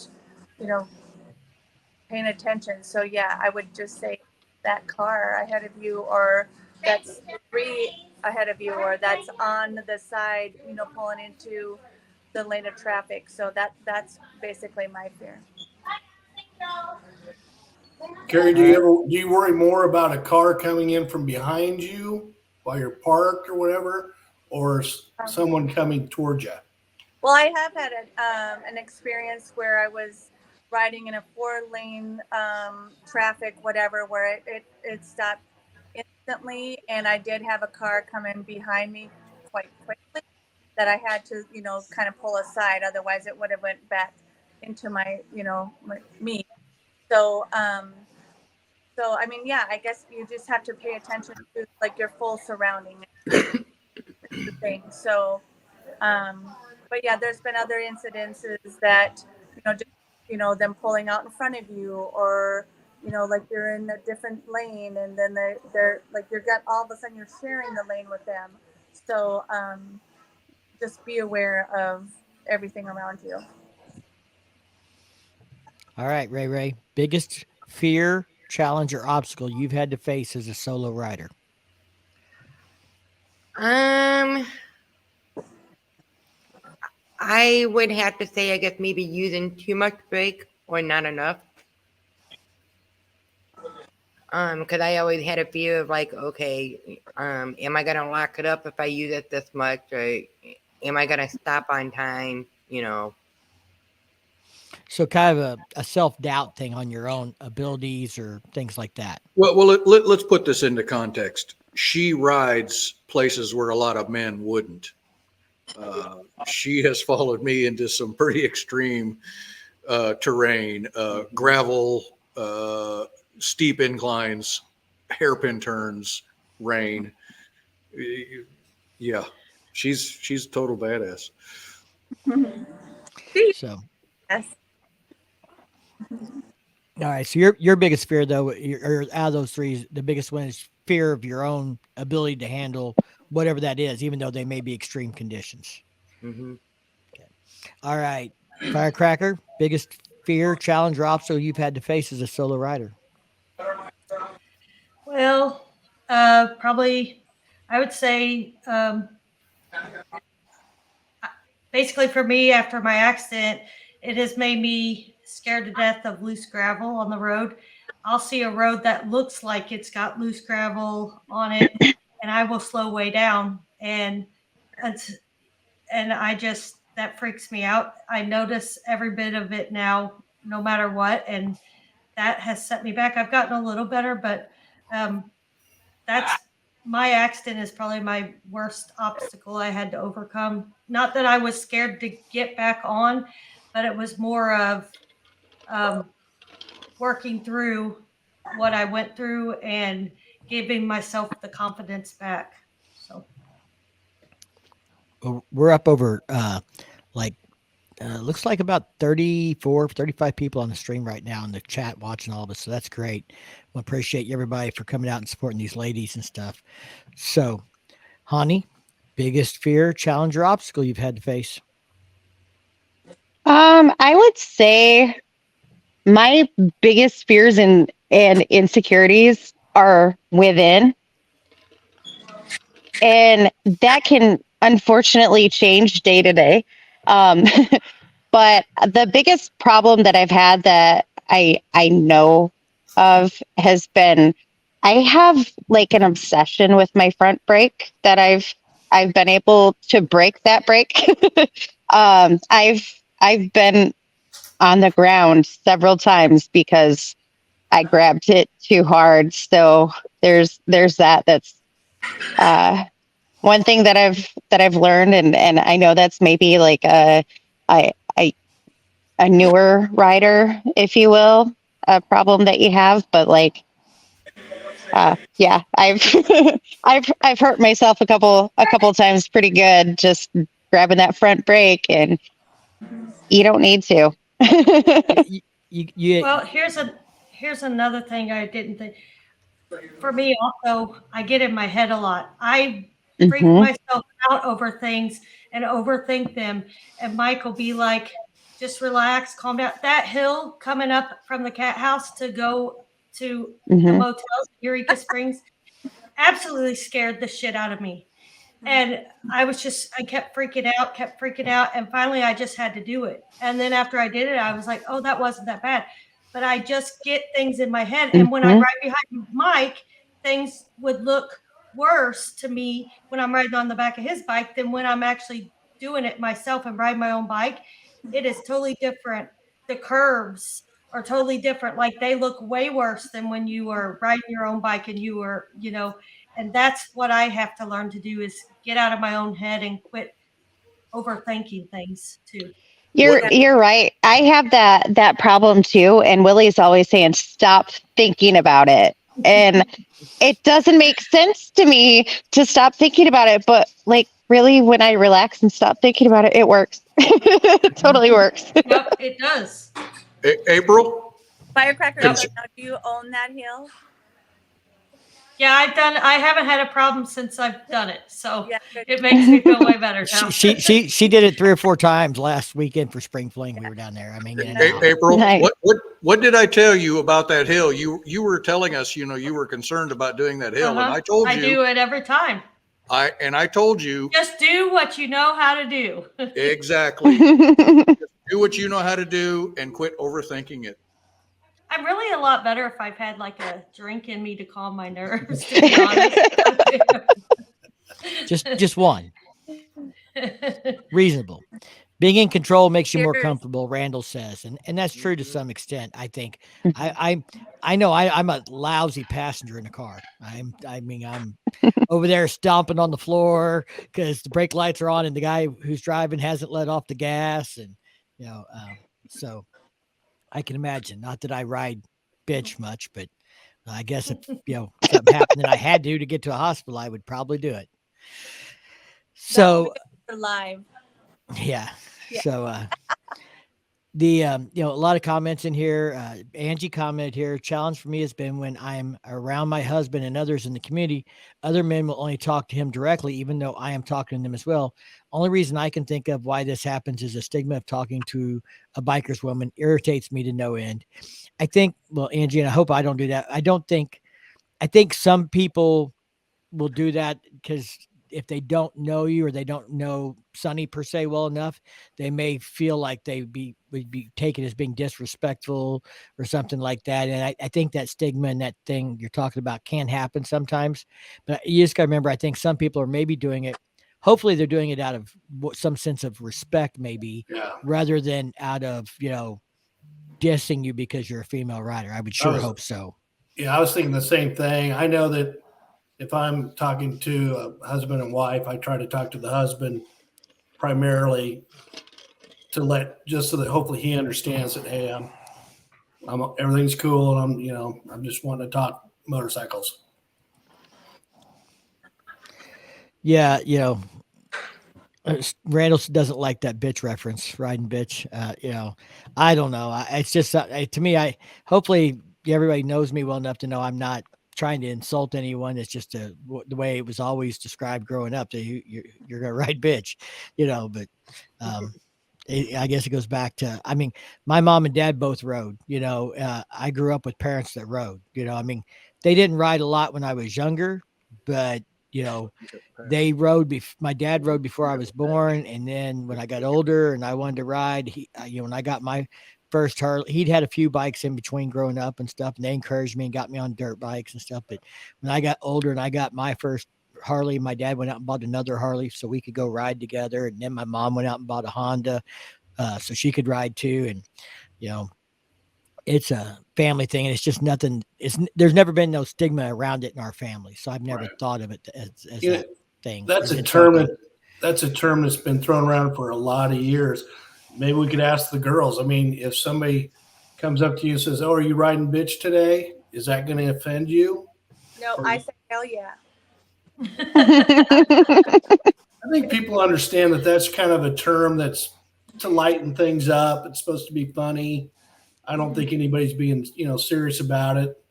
paying attention. So yeah, I would just say that car ahead of you, or that's 3 ahead of you, or that's on the side, pulling into the lane of traffic. So that's basically my fear. Kerri, do you worry more about a car coming in from behind you while you're parked or whatever, or someone coming towards you? Well, I have had an experience where I was riding in a 4-lane traffic, whatever, where it stopped instantly, and I did have a car come in behind me quite quickly that I had to kind of pull aside, otherwise it would have went back into my me. So I mean, yeah, I guess you just have to pay attention to like your full surrounding thing. So but yeah, there's been other incidences that just them pulling out in front of you, or like you're in a different lane, and then they're like all of a sudden you're sharing the lane with them. So just be aware of everything around you. All right, Rae Rae, biggest fear, challenge, or obstacle you've had to face as a solo rider? I would have to say, I guess maybe using too much brake or not enough. Because I always had a fear of like, okay, am I gonna lock it up if I use it this much, or am I gonna stop on time? So kind of a self-doubt thing on your own abilities or things like that. Well, let's put this into context. she rides places where a lot of men wouldn't. She has followed me into some pretty extreme terrain, gravel, steep inclines, hairpin turns, rain. Yeah, she's a total badass. So, Yes. all right. So your biggest fear, though, or out of those three, the biggest one is fear of your own ability to handle whatever that is, even though they may be extreme conditions. Mm-hmm. All right, Firecracker, biggest fear, challenge, or obstacle you've had to face as a solo rider. Well, probably, I would say, basically for me, after my accident, it has made me scared to death of loose gravel on the road. I'll see a road that looks like it's got loose gravel on it, and I will slow way down, and I just, that freaks me out. I notice every bit of it now, no matter what, and that has set me back. I've gotten a little better, but that's, my accident is probably my worst obstacle I had to overcome. Not that I was scared to get back on, but it was more of working through what I went through and giving myself the confidence back. So We're up over looks like about 34, 35 people on the stream right now in the chat watching all of us. So that's great. We appreciate everybody for coming out and supporting these ladies and stuff. So, Hanni, biggest fear, challenge, or obstacle you've had to face? I would say my biggest fears and insecurities are within. And that can unfortunately change day to day. But the biggest problem that I've had that I know of has been, I have like an obsession with my front brake that I've been able to break that brake. I've been on the ground several times because I grabbed it too hard. So there's that. That's one thing that I've learned, and I know that's maybe like a newer rider, if you will, a problem that you have, but like, yeah, I've I've hurt myself a couple times pretty good just grabbing that front brake, and you don't need to. well, here's another thing I didn't think. For me also, I get in my head a lot. I freak myself out over things and overthink them. And Mike will be like, just relax, calm down. That hill coming up from the cat house to go to the motels, Eureka Springs, absolutely scared the shit out of me. And I kept freaking out. And finally I just had to do it. And then after I did it, I was like, oh, that wasn't that bad. But I just get things in my head. And when I ride behind Mike, things would look worse to me when I'm riding on the back of his bike than when I'm actually doing it myself and riding my own bike. It is totally different. The curves are totally different. Like they look way worse than when you are riding your own bike and you were, and that's what I have to learn to do is get out of my own head and quit overthinking things too. You're right. I have that problem too. And Willie's always saying, stop thinking about it. And it doesn't make sense to me to stop thinking about it. But like really, when I relax and stop thinking about it, it works. It totally works. Yep, it does. April? Firecracker, now do you own that hill? Yeah, I haven't had a problem since I've done it. So yeah, it makes me feel way better now. She did it 3 or 4 times last weekend for Spring Fling. We were down there. I mean, April, Nice. what did I tell you about that hill? You were telling us, you were concerned about doing that hill, and I told you I do it every time. I told you just do what you know how to do. Exactly. Just do what you know how to do and quit overthinking it. I'm really a lot better if I've had like a drink in me to calm my nerves, to be honest. just one. Reasonable. Being in control makes you more Cheers. comfortable, Randall says, and that's true to some extent. I think. I know I'm a lousy passenger in a car. I'm over there stomping on the floor because the brake lights are on and the guy who's driving hasn't let off the gas, and so I can imagine. Not that I ride bitch much, but I guess if something happened and I had to get to a hospital, I would probably do it. So We're live. yeah. Yeah. So the a lot of comments in here. Angie commented here. Challenge for me has been when I'm around my husband and others in the community, other men will only talk to him directly, even though I am talking to them as well. Only reason I can think of why this happens is a stigma of talking to a biker's woman irritates me to no end. I think, well, Angie, and I hope I don't do that. I think some people will do that because if they don't know you or they don't know Sonny per se well enough, they may feel like would be taken as being disrespectful or something like that. And I think that stigma and that thing you're talking about can happen sometimes. But you just got to remember, I think some people are maybe doing it. Hopefully they're doing it out of some sense of respect, maybe, rather than out of, dissing you because you're a female rider. I would hope so. Yeah, I was thinking the same thing. I know that if I'm talking to a husband and wife, I try to talk to the husband primarily just so that hopefully he understands that, hey, I'm everything's cool, and I'm just wanting to talk motorcycles. Yeah, Randall doesn't like that bitch reference, riding bitch. I don't know. It's just to me. Hopefully everybody knows me well enough to know I'm not trying to insult anyone. It's just the way it was always described growing up. That you're gonna ride bitch, But I guess it goes back to. I mean, my mom and dad both rode. I grew up with parents that rode. They didn't ride a lot when I was younger, but they rode. My dad rode before I was born, and then when I got older and I wanted to ride, when I got my first Harley, he'd had a few bikes in between growing up and stuff, and they encouraged me and got me on dirt bikes and stuff. But when I got older and I got my first Harley, my dad went out and bought another Harley so we could go ride together, and then my mom went out and bought a Honda so she could ride too, and it's a family thing, and it's just nothing. There's never been no stigma around it in our family, so I've never thought of it as that thing. That's a term that's been thrown around for a lot of years. Maybe we could ask the girls. I mean, if somebody comes up to you and says, "Oh, are you riding bitch today?" Is that going to offend you? No, I say hell yeah. I think people understand that that's kind of a term that's to lighten things up. It's supposed to be funny. I don't think anybody's being, serious about it.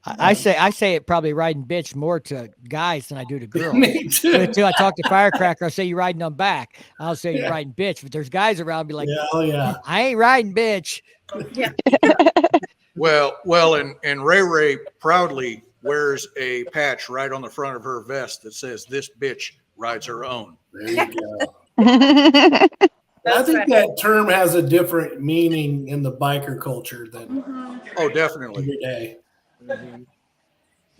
I say it probably riding bitch more to guys than I do to girls. Me too. Until I talk to Firecracker, I'll say you riding on back. I'll say you're riding bitch. But there's guys around, be like, I ain't riding bitch. Yeah. Well, and Rae Rae proudly wears a patch right on the front of her vest that says "This bitch rides her own." There you go. I think that term has a different meaning in the biker culture than Oh, definitely. every day.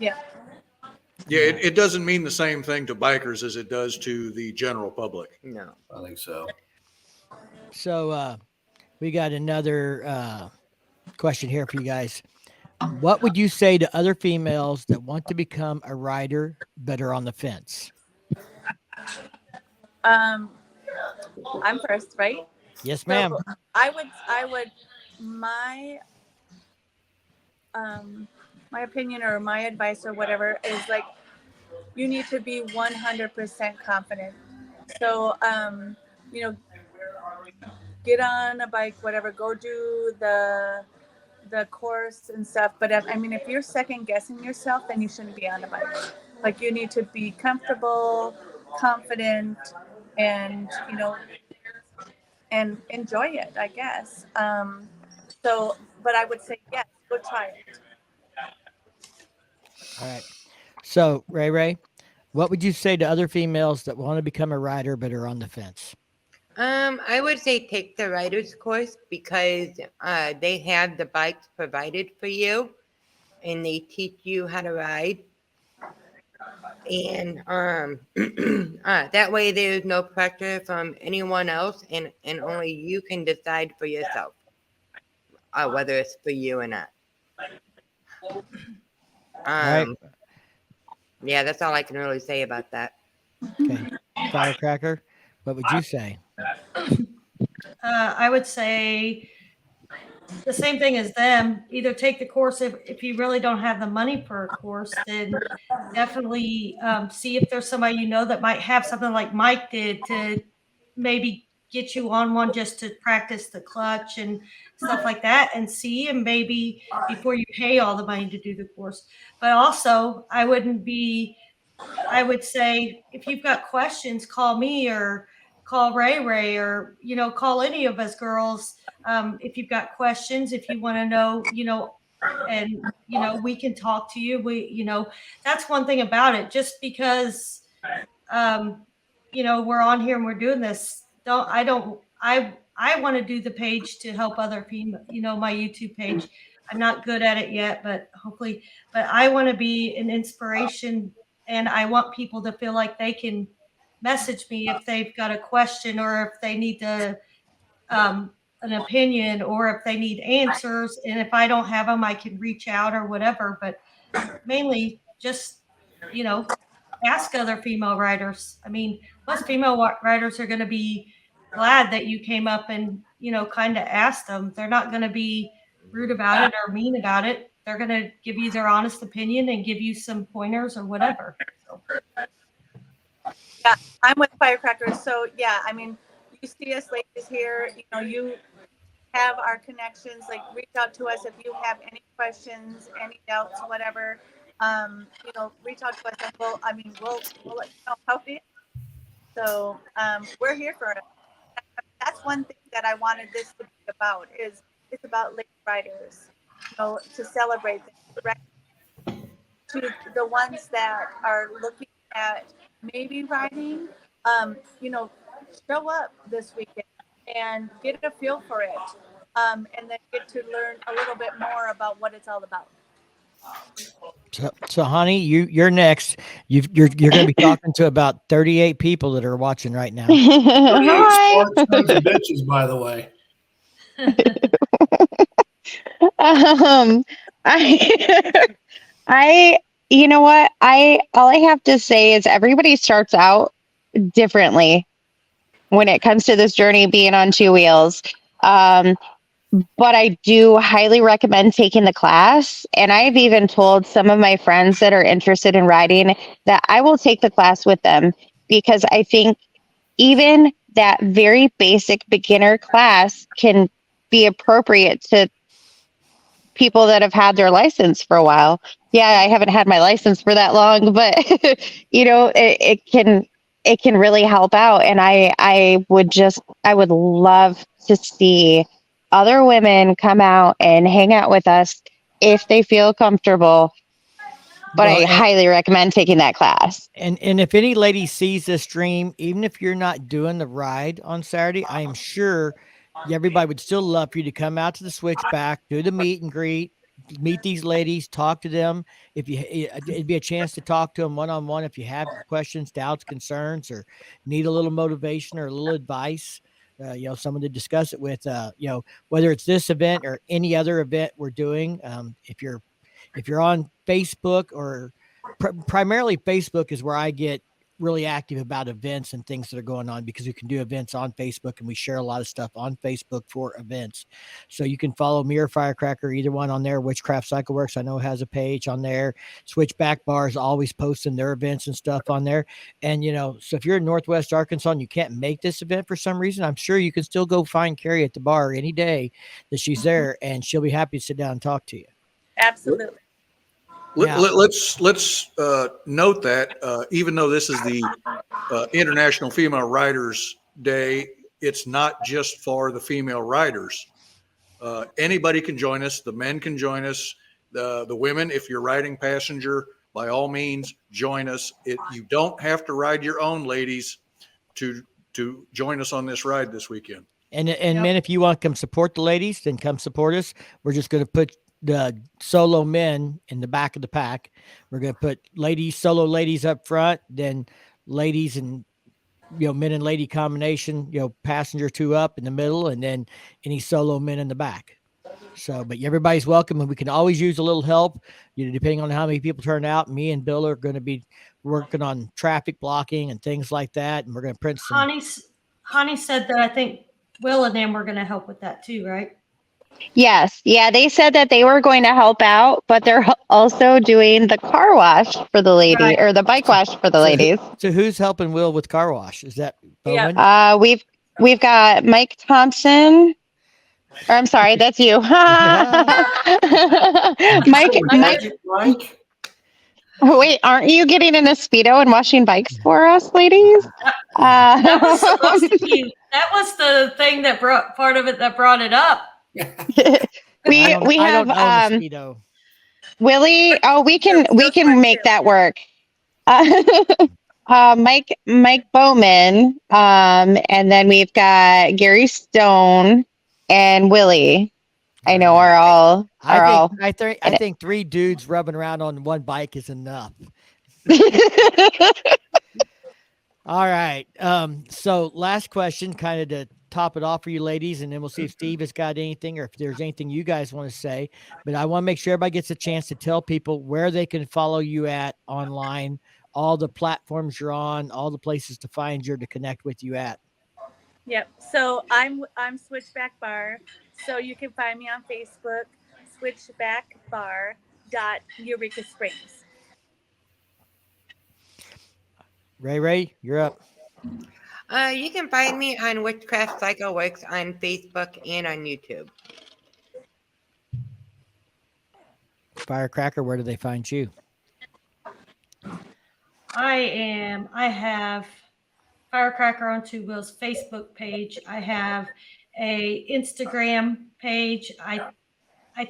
Yeah. Yeah, it doesn't mean the same thing to bikers as it does to the general public. No. I think so. So we got another question here for you guys. What would you say to other females that want to become a rider but are on the fence? I'm first, right? Yes, ma'am. So I would my opinion or my advice or whatever is like you need to be 100% confident. So get on a bike, whatever, go do the course and stuff. But if you're second guessing yourself, then you shouldn't be on a bike. Like you need to be comfortable, confident, and and enjoy it, I guess. But I would say yes, go try it. All right. So Rae Rae, what would you say to other females that want to become a rider but are on the fence? I would say take the rider's course because they have the bikes provided for you and they teach you how to ride. And that way there's no pressure from anyone else, and only you can decide for yourself whether it's for you or not. Right. Yeah, that's all I can really say about that. Okay. Firecracker, what would you say? I would say the same thing as them. Either take the course if you really don't have the money for a course, then definitely see if there's somebody you know that might have something like Mike did to maybe get you on one just to practice the clutch and stuff like that, and see, and maybe before you pay all the money to do the course. But also, I would say if you've got questions, call me or call Rae Rae, or call any of us girls. If you've got questions, if you want to know, and we can talk to you. That's one thing about it. Just because we're on here and we're doing this, I want to do the page to help other female, my YouTube page. I'm not good at it yet, but hopefully, but I want to be an inspiration, and I want people to feel like they can message me if they've got a question, or if they need an opinion, or if they need answers. And if I don't have them, I can reach out or whatever. But mainly just, ask other female writers. I mean, most female writers are going to be glad that you came up and, kind of asked them. They're not going to be rude about it or mean about it. They're going to give you their honest opinion and give you some pointers or whatever. So. Yeah, I'm with Firecrackers. So yeah, I mean, you see us ladies here, you have our connections, like reach out to us if you have any questions, any doubts, whatever. Reach out to us and we'll let you know how it is. So we're here for it. That's one thing that I wanted this to be about, is it's about lady writers, to celebrate them, to the ones that are looking at maybe writing, show up this weekend and get a feel for it, and then get to learn a little bit more about what it's all about. So Hanni, you're next. You're going to be talking to about 38 people that are watching right now. Hi. Bitches, by the way. I you know what? All I have to say is everybody starts out differently when it comes to this journey being on two wheels. But I do highly recommend taking the class. And I've even told some of my friends that are interested in riding that I will take the class with them, because I think even that very basic beginner class can be appropriate to people that have had their license for a while. Yeah, I haven't had my license for that long, but it can really help out. And I would love to see other women come out and hang out with us if they feel comfortable. But I highly recommend taking that class. And if any lady sees this stream, even if you're not doing the ride on Saturday, I am sure everybody would still love for you to come out to the Switchback, do the meet and greet, meet these ladies, talk to them. It'd be a chance to talk to them one-on-one if you have questions, doubts, concerns, or need a little motivation or a little advice. Someone to discuss it with. Whether it's this event or any other event we're doing. If you're on Facebook, or primarily Facebook is where I get really active about events and things that are going on, because we can do events on Facebook and we share a lot of stuff on Facebook for events. So you can follow me or Firecracker, either one on there. Witchcraft Cycle Works, I know, has a page on there. Switchback Bar is always posting their events and stuff on there. And, so if you're in Northwest Arkansas and you can't make this event for some reason, I'm sure you can still go find Kerri at the bar any day that she's there, and she'll be happy to sit down and talk to you. Absolutely. Let's note that even though this is the International Female Writers Day, it's not just for the female writers. Anybody can join us. The men can join us. The women, if you're riding passenger, by all means, join us. You don't have to ride your own, ladies, to join us on this ride this weekend. And men, if you want to come support the ladies, then come support us. We're just going to put the solo men in the back of the pack. We're going to put solo ladies up front, then ladies and men and lady combination, passenger 2 up in the middle, and then any solo men in the back. So, but everybody's welcome, and we can always use a little help, depending on how many people turn out. Me and Bill are going to be working on traffic blocking and things like that, and we're going to print some. Hanni said that I think Will and them were going to help with that too, right? Yes. Yeah. They said that they were going to help out, but they're also doing the car wash for the lady Right. or the bike wash for the ladies. So who's helping Will with car wash? Is that Bowman? We've got Mike Thompson. Or I'm sorry, that's you. Mike. Wait, aren't you getting in a Speedo and washing bikes for us, ladies? That was supposed to be. That was the thing that brought it up. we have Willie. Oh, we can make that work. Mike Bowman, and then we've got Gary Stone and Willie. I know I think 3 dudes rubbing around on one bike is enough. All right. So last question, kind of to top it off for you ladies, and then we'll see if Steve has got anything or if there's anything you guys want to say. But I want to make sure everybody gets a chance to tell people where they can follow you at online, all the platforms you're on, all the places to find you, to connect with you at. Yep. So I'm Switchback Bar. So you can find me on Facebook, Switchback Bar Eureka Springs. Rae Rae, you're up. You can find me on Witchcraft Cycle Works on Facebook and on YouTube. Firecracker, where do they find you? I have Firecracker on Two Wheels Facebook page. I have a Instagram page. I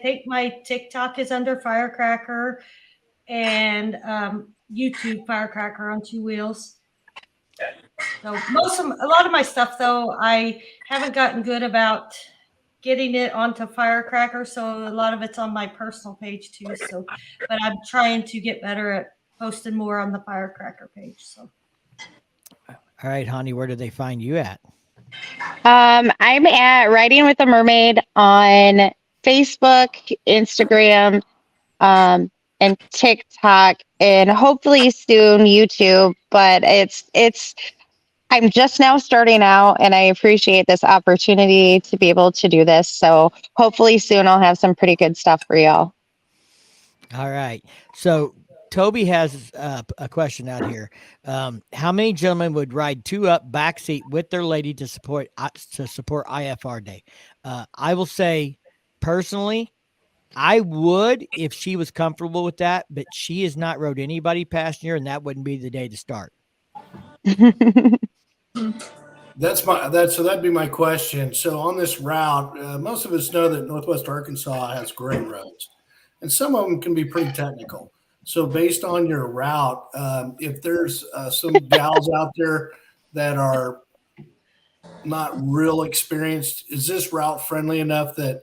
think my TikTok is under Firecracker, and YouTube Firecracker on Two Wheels. So a lot of my stuff though, I haven't gotten good about getting it onto Firecracker, so a lot of it's on my personal page too. So, but I'm trying to get better at posting more on the Firecracker page. So, all right, Hanni, where do they find you at? I'm at Riding with the Mermaid on Facebook, Instagram, and TikTok, and hopefully soon YouTube. But I'm just now starting out, and I appreciate this opportunity to be able to do this. So hopefully soon I'll have some pretty good stuff for y'all. All right. So Toby has a question out here. How many gentlemen would ride 2 up backseat with their lady to support IFR Day? I will say personally, I would if she was comfortable with that, but she has not rode anybody passenger, and that wouldn't be the day to start. So that'd be my question. So on this route, most of us know that Northwest Arkansas has great roads, and some of them can be pretty technical. So based on your route, if there's some gals out there that are not real experienced, is this route friendly enough that,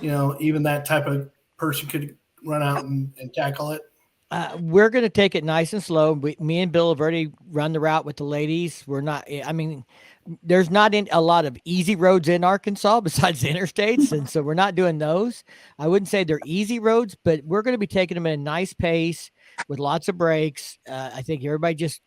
even that type of person could run out and tackle it? We're going to take it nice and slow. Me and Bill have already run the route with the ladies. There's not a lot of easy roads in Arkansas besides the interstates, and so we're not doing those. I wouldn't say they're easy roads, but we're going to be taking them at a nice pace with lots of breaks. I think everybody just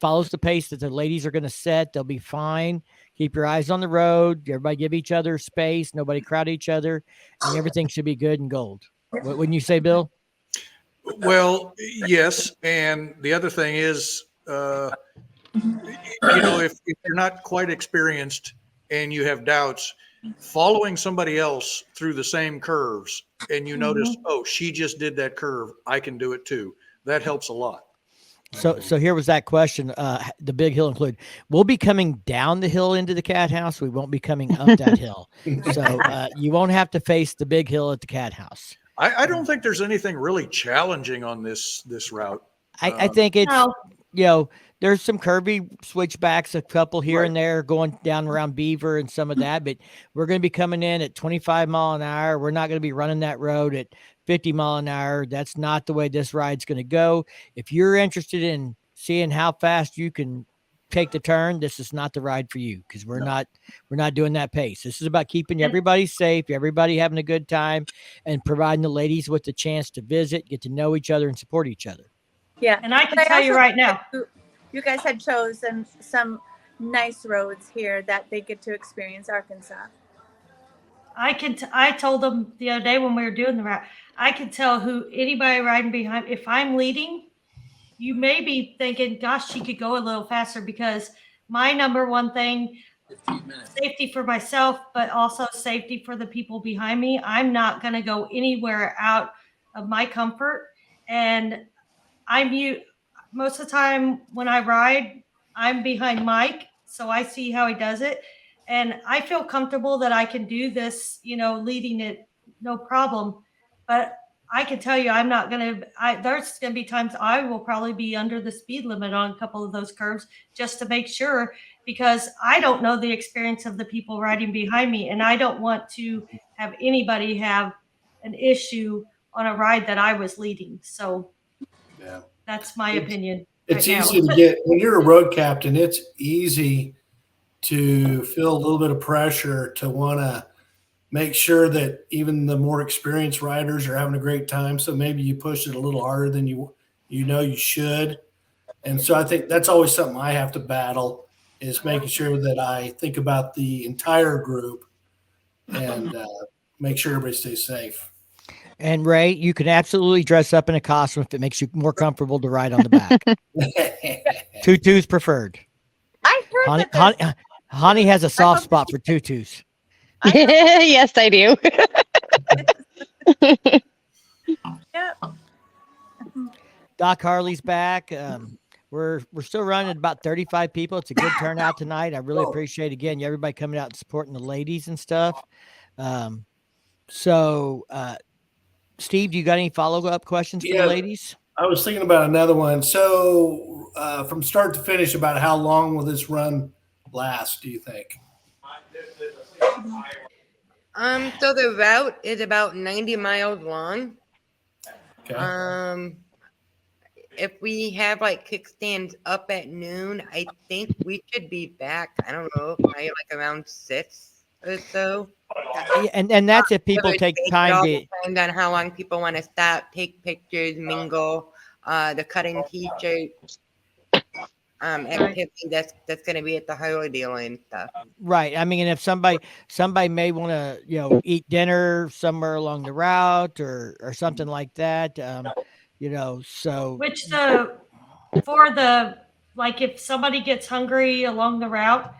follows the pace that the ladies are going to set. They'll be fine. Keep your eyes on the road. Everybody give each other space. Nobody crowd each other, and everything should be good and gold. What wouldn't you say, Bill? Well, yes. And the other thing is, if you're not quite experienced and you have doubts, following somebody else through the same curves, and you notice, oh, she just did that curve, I can do it too. That helps a lot. So here was that question. The big hill include. We'll be coming down the hill into the cat house. We won't be coming up that hill. So you won't have to face the big hill at the cat house. I don't think there's anything really challenging on this route. I think it's, there's some curvy switchbacks, a couple here and there going down around Beaver and some of that, but we're going to be coming in at 25 mile an hour. We're not going to be running that road at 50 mile an hour. That's not the way this ride's going to go. If you're interested in seeing how fast you can take the turn, this is not the ride for you, because we're not doing that pace. This is about keeping everybody safe, everybody having a good time, and providing the ladies with the chance to visit, get to know each other, and support each other. Yeah. And I can But tell you also right now, you guys had chosen some nice roads here that they get to experience Arkansas. I told them the other day when we were doing the route, I can tell who anybody riding behind. If I'm leading, you may be thinking, gosh, she could go a little faster, because my number one thing, safety for myself, but also safety for the people behind me. I'm not going to go anywhere out of my comfort. And most of the time when I ride, I'm behind Mike, so I see how he does it. And I feel comfortable that I can do this, leading it, no problem. But I can tell you, I'm not going to, there's going to be times I will probably be under the speed limit on a couple of those curves just to make sure, because I don't know the experience of the people riding behind me. And I don't want to have anybody have an issue on a ride that I was leading. So Yeah. that's my opinion. It's right easy now. to get, when you're a road captain, it's easy to feel a little bit of pressure to want to make sure that even the more experienced riders are having a great time. So maybe you push it a little harder than you should. And so I think that's always something I have to battle, is making sure that I think about the entire group and make sure everybody stays safe. And Rae, you can absolutely dress up in a costume if it makes you more comfortable to ride on the back. Tutus preferred. I heard that Hanni has a soft spot for tutus. Yes, I do. yeah. Doc Harley's back. We're still running at about 35 people. It's a good turnout tonight. I really appreciate, again, everybody coming out and supporting the ladies and stuff. Steve, do you got any follow-up questions for the ladies? I was thinking about another one. So from start to finish, about how long will this run last, do you think? So the route is about 90 miles long. Okay. If we have like kickstands up at noon, I think we should be back. I don't know, probably like around 6 or so. And that's if people take time to. Depends on how long people want to stop, take pictures, mingle, the cutting t-shirt activity that's going to be at the Harley dealer and stuff. Right. I mean, if somebody may want to, eat dinner somewhere along the route or something like that, so. Which if somebody gets hungry along the route,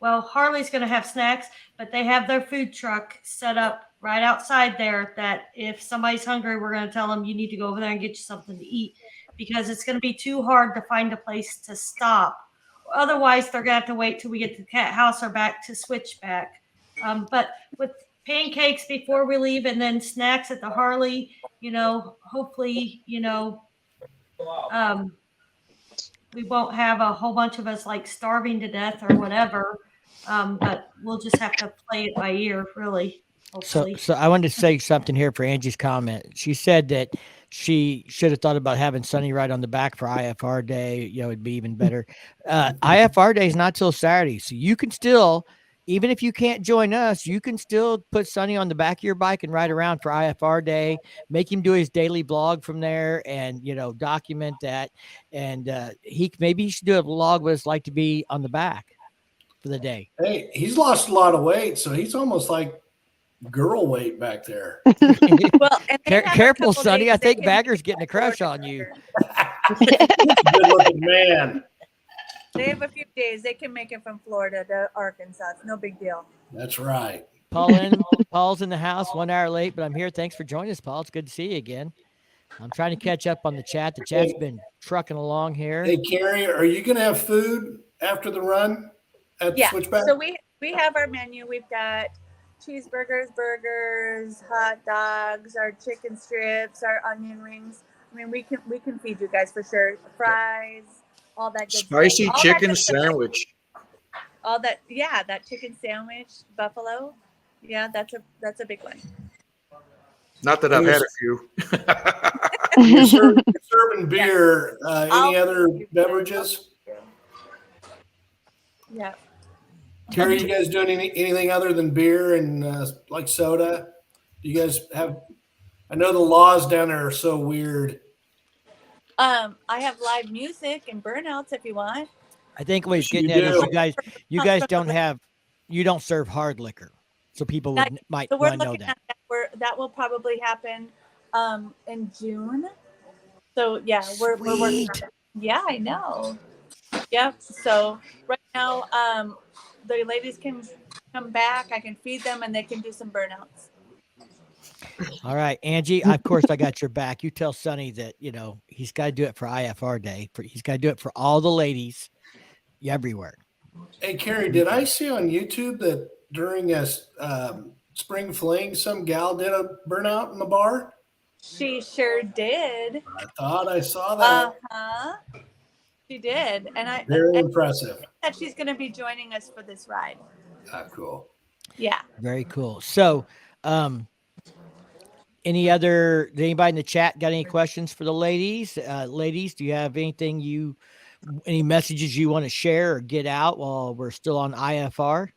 well, Harley's going to have snacks, but they have their food truck set up right outside there that if somebody's hungry, we're going to tell them you need to go over there and get you something to eat, because it's going to be too hard to find a place to stop. Otherwise, they're going to have to wait till we get to the cat house or back to Switchback. But with pancakes before we leave and then snacks at the Harley, hopefully, we won't have a whole bunch of us like starving to death or whatever. But we'll just have to play it by ear, really. Hopefully. So I wanted to say something here for Angie's comment. She said that she should have thought about having Sunny ride on the back for IFR Day. It'd be even better. IFR Day is not till Saturday, so you can still, even if you can't join us, you can still put Sunny on the back of your bike and ride around for IFR Day. Make him do his daily blog from there, and document that. And maybe he should do a vlog what it's like to be on the back for the day. Hey, he's lost a lot of weight, so he's almost like girl weight back there. Well, careful, Sonny. I think Bagger's getting a crush on you. Good looking man. They have a few days. They can make it from Florida to Arkansas. It's no big deal. That's right. Paul's in the house 1 hour late, but I'm here. Thanks for joining us, Paul. It's good to see you again. I'm trying to catch up on the chat. The chat's been trucking along here. Hey, Kerri, are you going to have food after the run at Switchback? So we have our menu. We've got cheeseburgers, burgers, hot dogs, our chicken strips, our onion rings. I mean, we can feed you guys for sure. Fries. all that good Spicy stuff. All that chicken good stuff. sandwich. All that, yeah, that chicken sandwich, buffalo. Yeah, that's a big one. Not that I've had a few. You're serving beer. Any other beverages? Yeah. Kerri, you guys doing anything other than beer and like soda? Do you guys have? I know the laws down there are so weird. I have live music and burnouts if you want. I think what he's Yes, you getting at is do. you guys you don't serve hard liquor, so people might So we're want to know looking that. at that. That will probably happen in June. So yeah, we're working on it. Yeah, I know. Yep. So right now, the ladies can come back. I can feed them, and they can do some burnouts. All right, Angie. Of course, I got your back. You tell Sonny that he's got to do it for IFR Day. He's got to do it for all the ladies everywhere. Hey, Kerri, did I see on YouTube that during a spring fling, some gal did a burnout in the bar? She sure did. I thought I saw that. She did, and Very impressive. that she's going to be joining us for this ride. Cool. Yeah. Very cool. So, anybody in the chat got any questions for the ladies? Ladies, do you have anything any messages you want to share or get out while we're still on IFR?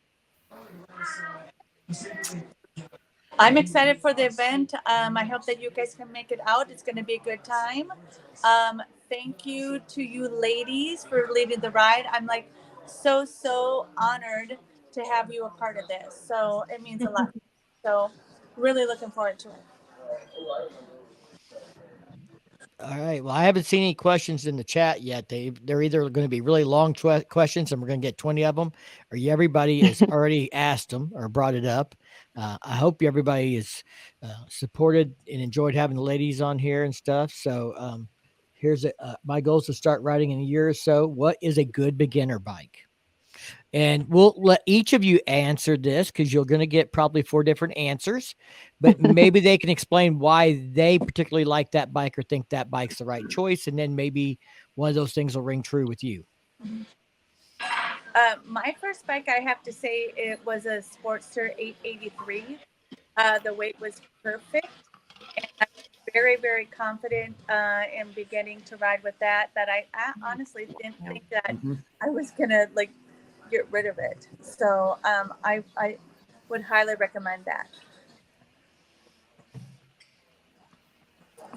I'm excited for the event. I hope that you guys can make it out. It's going to be a good time. Thank you to you ladies for leading the ride. I'm like so honored to have you a part of this. So it means a lot. So really looking forward to it. All right. Well, I haven't seen any questions in the chat yet. They're either going to be really long questions and we're going to get 20 of them, or everybody has already asked them or brought it up. I hope everybody is supported and enjoyed having the ladies on here and stuff. So here's my goal is to start riding in a year or so. What is a good beginner bike? And we'll let each of you answer this because you're going to get probably 4 different answers, but maybe they can explain why they particularly like that bike or think that bike's the right choice. And then maybe one of those things will ring true with you. My first bike, I have to say, it was a Sportster 883. The weight was perfect. And I'm very, very confident in beginning to ride with that I honestly didn't think that I was going to get rid of it. So I would highly recommend that.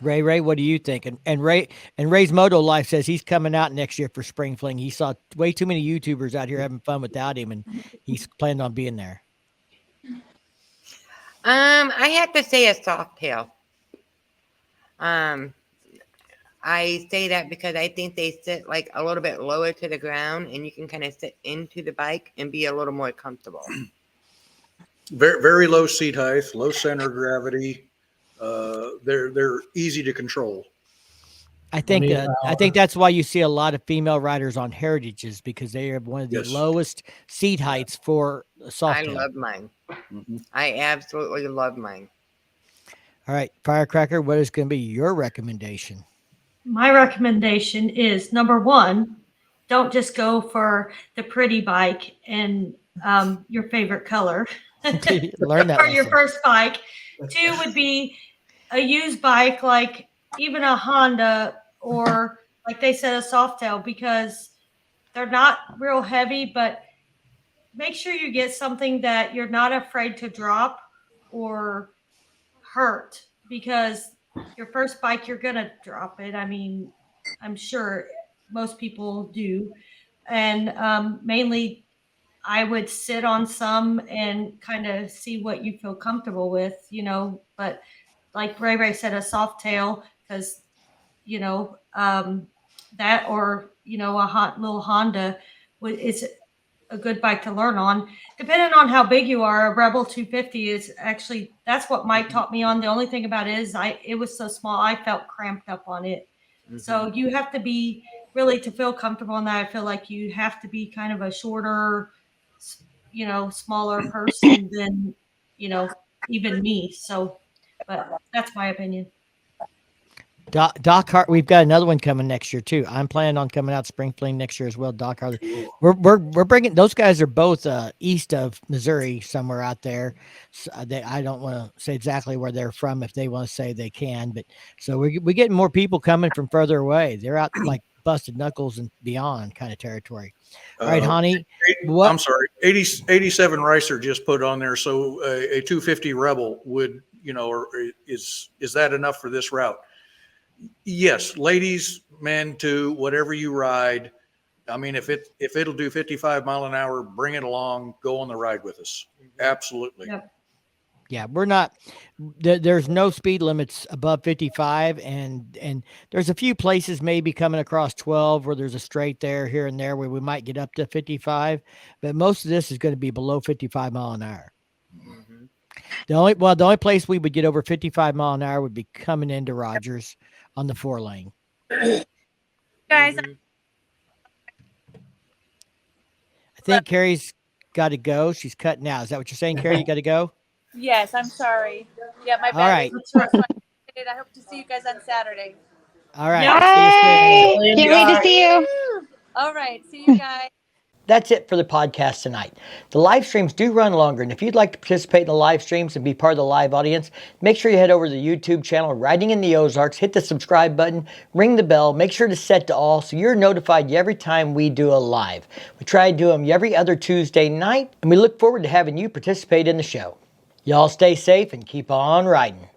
Rae Rae, what do you think? And Ray's Moto Life says he's coming out next year for Spring Fling. He saw way too many YouTubers out here having fun without him, and he's planning on being there. I have to say a soft tail. I say that because I think they sit like a little bit lower to the ground and you can kind of sit into the bike and be a little more comfortable. Very, very low seat height, low center of gravity. They're easy to control. I think that's why you see a lot of female riders on Heritages because they have one of the lowest seat heights for soft tail. I love mine. I absolutely love mine. All right, Firecracker, what is going to be your recommendation? My recommendation is number 1, don't just go for the pretty bike and your favorite color. Learn that. For your first bike. 2 would be a used bike, like even a Honda or like they said, a Softail, because they're not real heavy, but make sure you get something that you're not afraid to drop or hurt, because your first bike, you're going to drop it. I mean, I'm sure most people do. And mainly I would sit on some and kind of see what you feel comfortable with, but like Rae Rae said, a soft tail, because, that, or, a hot little Honda is a good bike to learn on. Depending on how big you are, a Rebel 250 is actually, that's what Mike taught me on. The only thing about it is it was so small, I felt cramped up on it. So you have to be really, to feel comfortable in that, I feel like you have to be kind of a shorter, smaller person than, even me. So, but that's my opinion. Doc Hart, we've got another one coming next year too. I'm planning on coming out Spring Fling next year as well. Doc Hart, Cool. we're bringing those guys are both east of Missouri, somewhere out there. So I don't want to say exactly where they're from. If they want to say they can, but so we're getting more people coming from further away. They're out like Busted Knuckles and beyond kind of territory. All right, Hanni. What? I'm sorry, 87 Ricer just put on there. So a 250 Rebel would, or is that enough for this route? Yes, ladies, men too, whatever you ride. I mean, if it'll do 55 mile an hour, bring it along, go on the ride with us. Absolutely. Yep. Yeah, we're not. There's no speed limits above 55, and there's a few places maybe coming across 12 where there's a straight there, here and there where we might get up to 55, but most of this is going to be below 55 mile an hour. Mm-hmm. The only place we would get over 55 mile an hour would be coming into Rogers on the 4-lane. Guys, Mhm. I think Kerri's got to go. She's cutting out. Is that what you're saying, Kerri? You got to go? yes, I'm sorry. Yeah, my All right. battery's short, so I hope to see you guys on Saturday. All right. Yeah. See you soon. Bye. Can't wait to see you. All right, see you guys. That's it for the podcast tonight. The live streams do run longer, and if you'd like to participate in the live streams and be part of the live audience, make sure you head over to the YouTube channel, Riding in the Ozarks, hit the subscribe button, ring the bell, make sure to set to all so you're notified every time we do a live. We try to do them every other Tuesday night, and we look forward to having you participate in the show. Y'all stay safe and keep on riding.